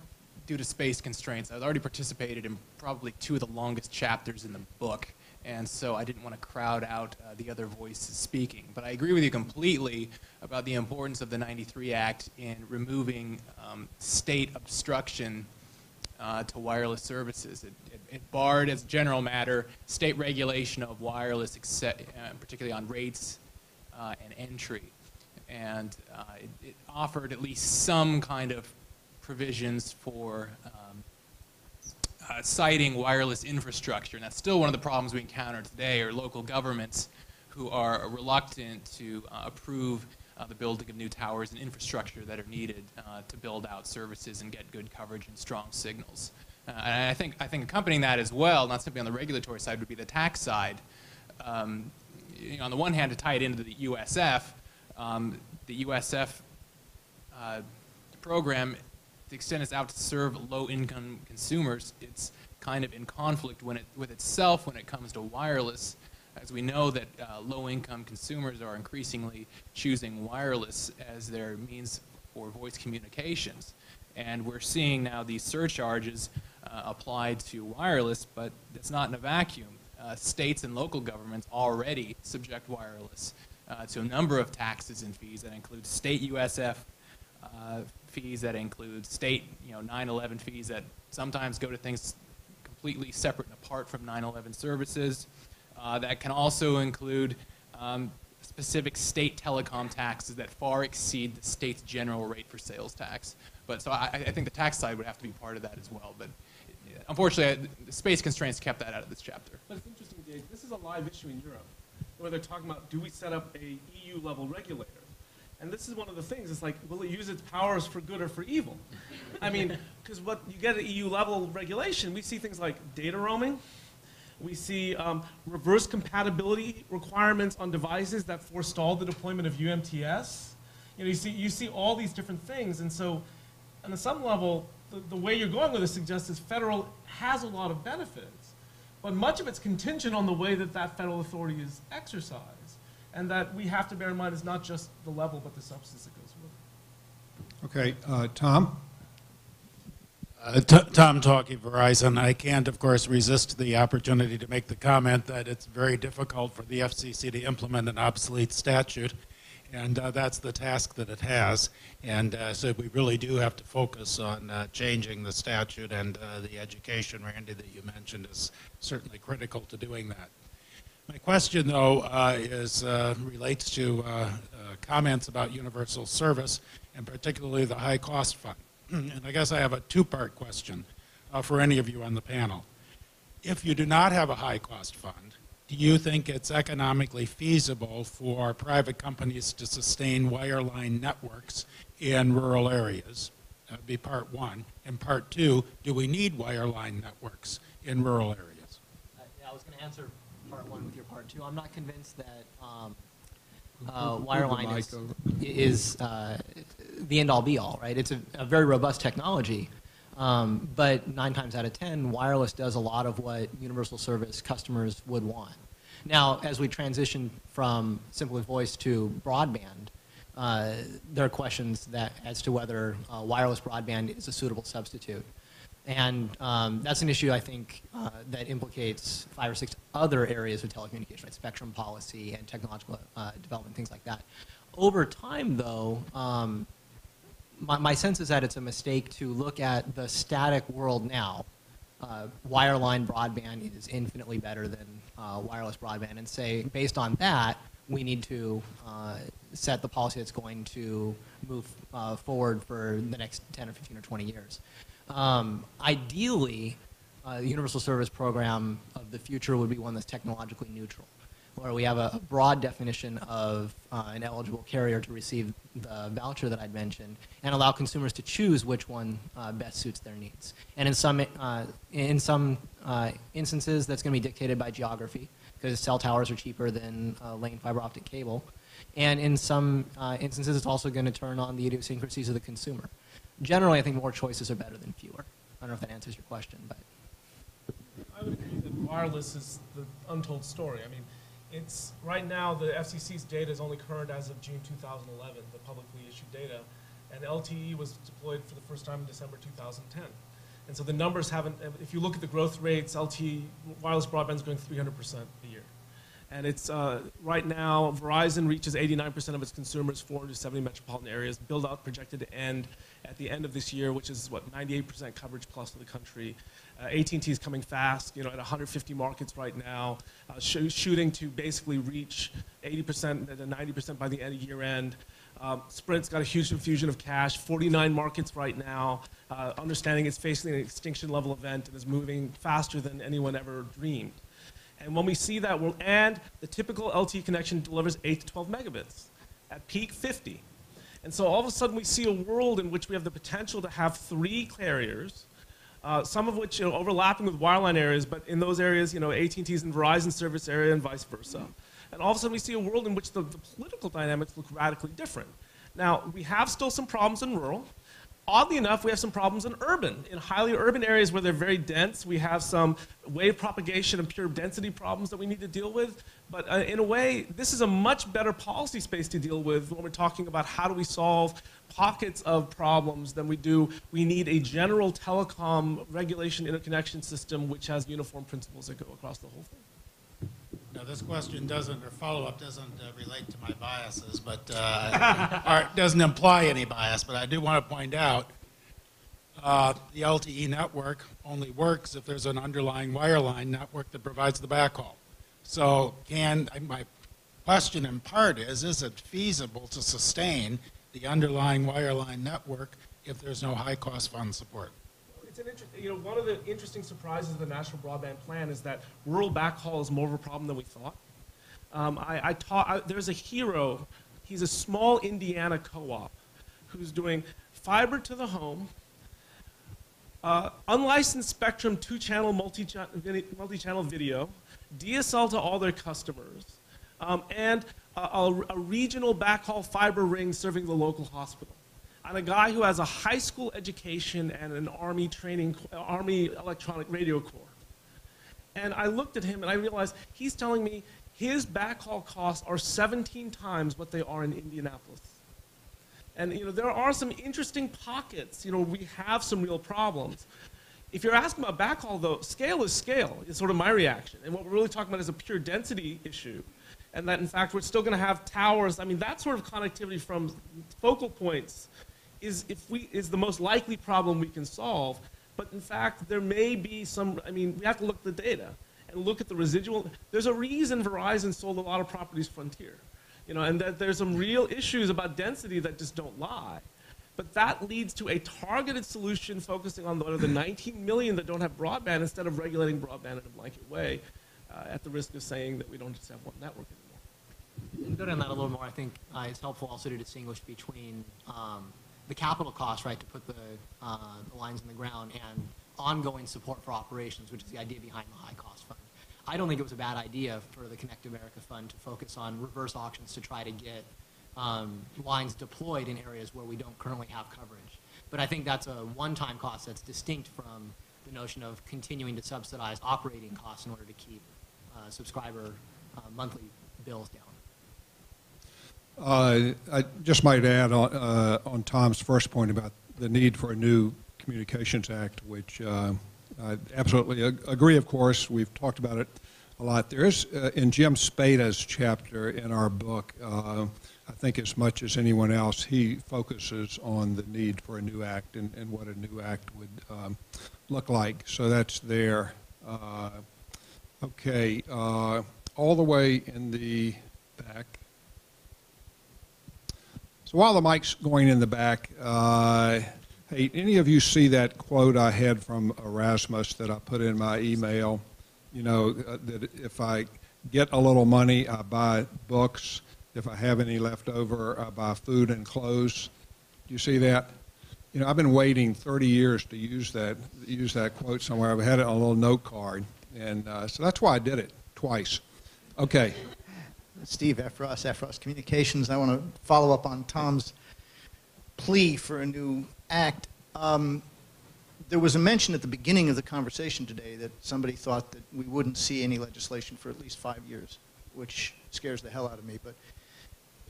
due to space constraints. I had already participated in probably 2 of the longest chapters in the book, and so I didn't want to crowd out the other voices speaking. But I agree with you completely about the importance of the 93 Act in removing state obstruction to wireless services. It barred, as a general matter, state regulation of wireless, particularly on rates and entry. And it offered at least some kind of provisions for citing wireless infrastructure. And that's still one of the problems we encounter today, are local governments who are reluctant to approve the building of new towers and infrastructure that are needed to build out services and get good coverage and strong signals. And I think accompanying that as well, not simply on the regulatory side, would be the tax side. On the one hand, to tie it into the USF program the extent it's out to serve low-income consumers, it's kind of in conflict with itself when it comes to wireless, as we know that low-income consumers are increasingly choosing wireless as their means for voice communications. And we're seeing now these surcharges applied to wireless, but it's not in a vacuum. States and local governments already subject wireless to a number of taxes and fees that include state USF fees, that include state 9/11 fees that sometimes go to things completely separate and apart from 9/11 services. That can also include specific state telecom taxes that far exceed the state's general rate for sales tax. But so I think the tax side would have to be part of that as well. But unfortunately, the space constraints kept that out of this chapter. But it's interesting, Dave. This is a live issue in Europe, where they're talking about, do we set up a EU-level regulator? And this is one of the things. It's like, will it use its powers for good or for evil? I mean, because what you get at EU-level regulation, we see things like data roaming. We see reverse compatibility requirements on devices that forestall the deployment of UMTS. You see all these different things, and so, on some level, the way you're going with this suggests is federal has a lot of benefits, but much of it's contingent on the way that that federal authority is exercised, and that we have to bear in mind is not just the level, but the substance that goes with it. Okay, Tom? Tom Talkie, Verizon. I can't, of course, resist the opportunity to make the comment that it's very difficult for the FCC to implement an obsolete statute, and that's the task that it has. And so we really do have to focus on changing the statute, and the education, Randy, that you mentioned is certainly critical to doing that. My question, though, relates to comments about universal service, and particularly the high cost fund. And I guess I have a two-part question for any of you on the panel. If you do not have a high-cost fund, do you think it's economically feasible for private companies to sustain wireline networks in rural areas? That would be part one. And part two, do we need wireline networks in rural areas? Yeah, I was going to answer part one with your part two. I'm not convinced that wireline is the end-all be-all, right? It's a very robust technology, but 9 times out of 10, wireless does a lot of what universal service customers would want. Now, as we transition from simply voice to broadband, there are questions as to whether wireless broadband is a suitable substitute. And that's an issue, I think, that implicates 5 or 6 other areas of telecommunication, right? Spectrum policy and technological development, things like that. Over time, though, my sense is that it's a mistake to look at the static world now. Wireline broadband is infinitely better than wireless broadband, and say, based on that, we need to set the policy that's going to move forward for the next 10 or 15 or 20 years. Ideally, the universal service program of the future would be one that's technologically neutral, where we have a broad definition of an eligible carrier to receive the voucher that I'd mentioned, and allow consumers to choose which one best suits their needs. And in some instances, that's going to be dictated by geography, because cell towers are cheaper than laying fiber optic cable. And in some instances, it's also going to turn on the idiosyncrasies of the consumer. Generally, I think more choices are better than fewer. I don't know if that answers your question, but. I would agree that wireless is the untold story. I mean, it's right now the FCC's data is only current as of June 2011, the publicly issued data, and LTE was deployed for the first time in December 2010. And so the numbers haven't. If you look at the growth rates, LTE wireless broadband is growing 300% a year. And it's right now, Verizon reaches 89% of its consumers, 470 metropolitan areas. Build out projected to end at the end of this year, which is what, 98% coverage plus of the country. AT&T is coming fast, at 150 markets right now, shooting to basically reach 80% to 90% by the end of year end. Sprint's got a huge infusion of cash, 49 markets right now, understanding it's facing an extinction level event and is moving faster than anyone ever dreamed. And when we see that, and the typical LTE connection delivers 8 to 12 megabits, at peak 50. And so all of a sudden we see a world in which we have the potential to have 3 carriers, some of which overlapping with wireline areas, but in those areas, AT&T's in Verizon service area and vice versa. And all of a sudden we see a world in which the political dynamics look radically different. Now, we have still some problems in rural. Oddly enough, we have some problems in highly urban areas where they're very dense. We have some wave propagation and pure density problems that we need to deal with. But in a way, this is a much better policy space to deal with when we're talking about how do we solve pockets of problems than we need a general telecom regulation interconnection system which has uniform principles that go across the whole thing. Now, this question doesn't, or follow-up doesn't relate to my biases, but, or it doesn't imply any bias, but I do want to point out the LTE network only works if there's an underlying wireline network that provides the backhaul. So my question in part is it feasible to sustain the underlying wireline network if there's no high-cost fund support? It's one of the interesting surprises of the National Broadband Plan is that rural backhaul is more of a problem than we thought. There's a hero. He's a small Indiana co-op who's doing fiber to the home, unlicensed spectrum 2-channel multi-channel video, DSL to all their customers, and a regional backhaul fiber ring serving the local hospital. And a guy who has a high school education and an Army electronic radio corps. And I looked at him and I realized he's telling me his backhaul costs are 17 times what they are in Indianapolis. And there are some interesting pockets. We have some real problems. If you're asking about backhaul, though, scale is scale, is sort of my reaction. And what we're really talking about is a pure density issue. And that, in fact, we're still going to have towers. I mean, that sort of connectivity from focal points is the most likely problem we can solve. But in fact, there may be we have to look at the data and look at the residual. There's a reason Verizon sold a lot of properties Frontier, and that there's some real issues about density that just don't lie. But that leads to a targeted solution focusing on the 19 million that don't have broadband instead of regulating broadband in a blanket way, at the risk of saying that we don't just have one network anymore. And building on that a little more, I think it's helpful also to distinguish between the capital cost, right, to put the lines in the ground, and ongoing support for operations, which is the idea behind the high-cost fund. I don't think it was a bad idea for the Connect America Fund to focus on reverse auctions to try to get lines deployed in areas where we don't currently have coverage. But I think that's a one-time cost that's distinct from the notion of continuing to subsidize operating costs in order to keep subscriber monthly bills down. I just might add on Tom's first point about the need for a new Communications Act, which I absolutely agree, of course. We've talked about it a lot. There is, in Jim Spada's chapter in our book, I think as much as anyone else, he focuses on the need for a new act and what a new act would look like. So that's there. Okay, all the way in the back. So while the mic's going in the back, hey, any of you see that quote I had from Erasmus that I put in my email? That if I get a little money, I buy books. If I have any left over, I buy food and clothes. Do you see that? I've been waiting 30 years to use that quote somewhere. I've had it on a little note card, and so that's why I did it twice. Okay. Steve, F. Communications. I want to follow up on Tom's plea for a new act. There was a mention at the beginning of the conversation today that somebody thought that we wouldn't see any legislation for at least 5 years, which scares the hell out of me. But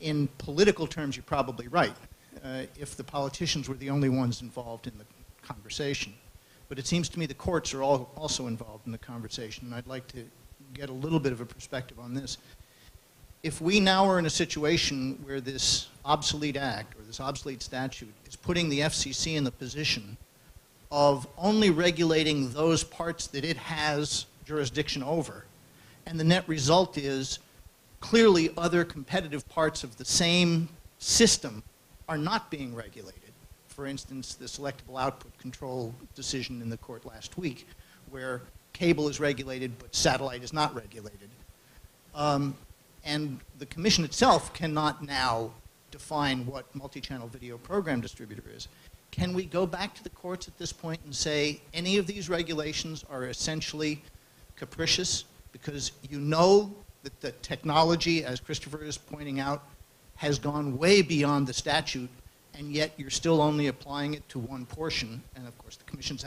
in political terms, you're probably right, if the politicians were the only ones involved in the conversation. But it seems to me the courts are also involved in the conversation, and I'd like to get a little bit of a perspective on this. If we now are in a situation where this obsolete act or this obsolete statute is putting the FCC in the position of only regulating those parts that it has jurisdiction over, and the net result is clearly other competitive parts of the same system are not being regulated. For instance, the selectable output control decision in the court last week, where cable is regulated but satellite is not regulated. And the commission itself cannot now define what multi-channel video program distributor is. Can we go back to the courts at this point and say any of these regulations are essentially capricious because you know that the technology, as Christopher is pointing out, has gone way beyond the statute, and yet you're still only applying it to one portion. And of course, the Commission's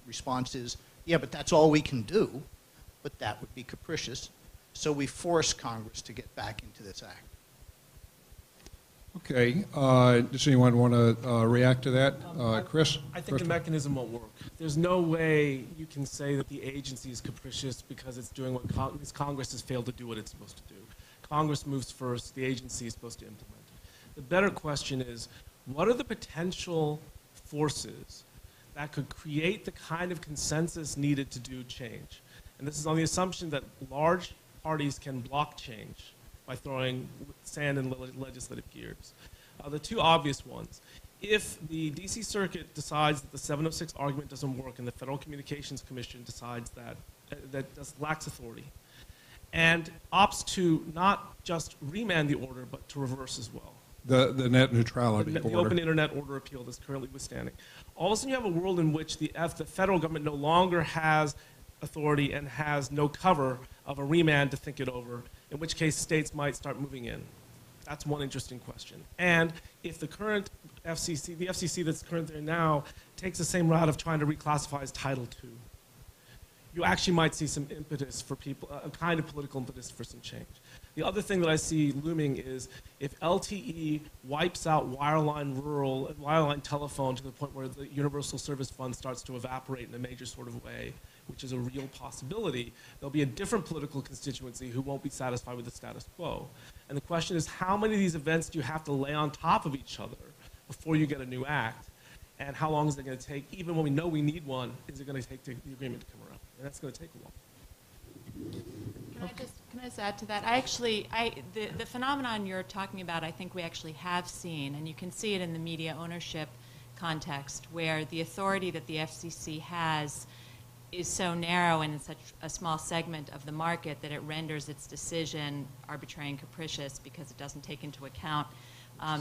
response is, yeah, but that's all we can do, but that would be capricious. So we force Congress to get back into this act. Okay. Does anyone want to react to that? Chris? I think the mechanism won't work. There's no way you can say that the agency is capricious because it's doing what Congress has failed to do what it's supposed to do. Congress moves first, the agency is supposed to implement. The better question is, what are the potential forces that could create the kind of consensus needed to do change? And this is on the assumption that large parties can block change by throwing sand in legislative gears. The two obvious ones. If the DC Circuit decides that the 706 argument doesn't work and the Federal Communications Commission decides that that lacks authority and opts to not just remand the order but to reverse as well. The net neutrality The order. open internet order appeal that's currently withstanding. All of a sudden you have a world in which the federal government no longer has authority and has no cover of a remand to think it over, in which case states might start moving in. That's one interesting question. And if the current FCC, the FCC that's current there now, takes the same route of trying to reclassify as Title II, you actually might see some impetus for people, a kind of political impetus for some change. The other thing that I see looming is if LTE wipes out wireline telephone to the point where the Universal Service Fund starts to evaporate in a major sort of way, which is a real possibility, there'll be a different political constituency who won't be satisfied with the status quo. And the question is, how many of these events do you have to lay on top of each other before you get a new act? And how long is it going to take? Even when we know we need one, is it going to take the agreement to come around? And that's going to take a while. Can I just add to that? The phenomenon you're talking about, I think we actually have seen, and you can see it in the media ownership context, where the authority that the FCC has is so narrow and in such a small segment of the market that it renders its decision arbitrary and capricious because it doesn't take into account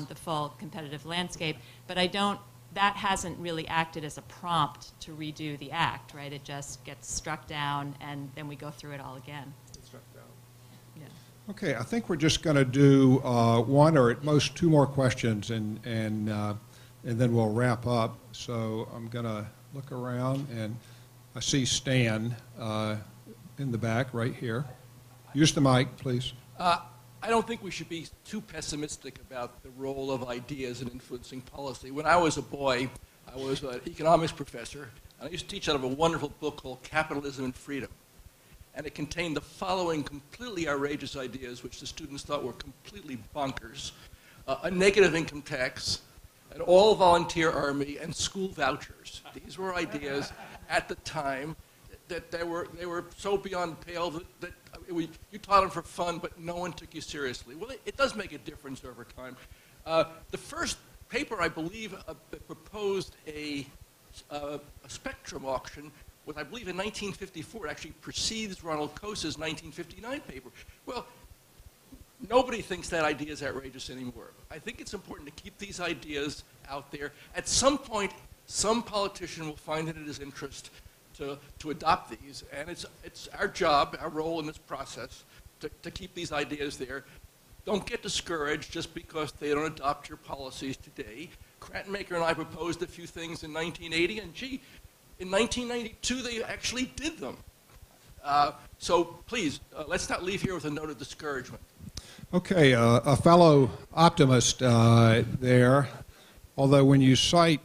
the full competitive landscape. But that hasn't really acted as a prompt to redo the act, right? It just gets struck down and then we go through it all again. Yeah. Okay, I think we're just going to do one or at most two more questions and then we'll wrap up. So I'm going to look around and I see Stan in the back right here. Use the mic, please. I don't think we should be too pessimistic about the role of ideas in influencing policy. When I was a boy, I was an economics professor, and I used to teach out of a wonderful book called Capitalism and Freedom. And it contained the following completely outrageous ideas, which the students thought were completely bonkers. A negative income tax, an all-volunteer army, and school vouchers. These were ideas at the time that they were so beyond pale that you taught them for fun, but no one took you seriously. Well, it does make a difference over time. The first paper, I believe, that proposed a spectrum auction was, I believe, in 1954. It actually precedes Ronald Coase's 1959 paper. Well, nobody thinks that idea is outrageous anymore. I think it's important to keep these ideas out there. At some point, some politician will find it in his interest to adopt these, and it's our job, our role in this process, to keep these ideas there. Don't get discouraged just because they don't adopt your policies today. Krattenmaker and I proposed a few things in 1980, and gee, in 1992 they actually did them. So please, let's not leave here with a note of discouragement. Okay, a fellow optimist there, although when you cite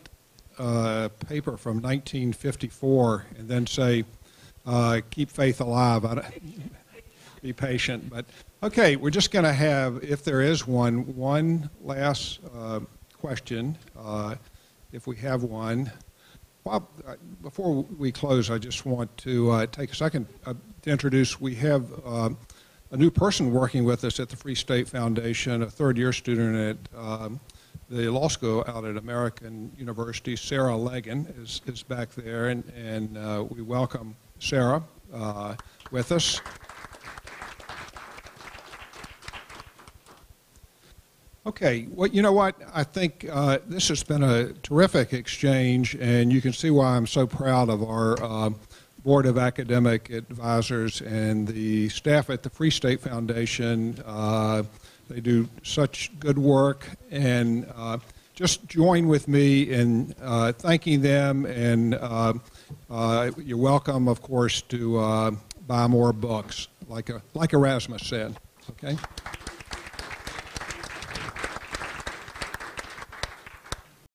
paper from 1954 and then say, keep faith alive, be patient. But okay, we're just going to have, if there is one last question, if we have one. Well, before we close, I just want to take a second to introduce, we have a new person working with us at the Free State Foundation, a third-year student at the law school out at American University. Sarah Legan is back there, and we welcome Sarah with us. Okay, well, you know what? I think this has been a terrific exchange, and you can see why I'm so proud of our Board of Academic Advisors and the staff at the Free State Foundation. They do such good work, and just join with me in thanking them, and you're welcome, of course, to buy more books, like Erasmus said. Okay.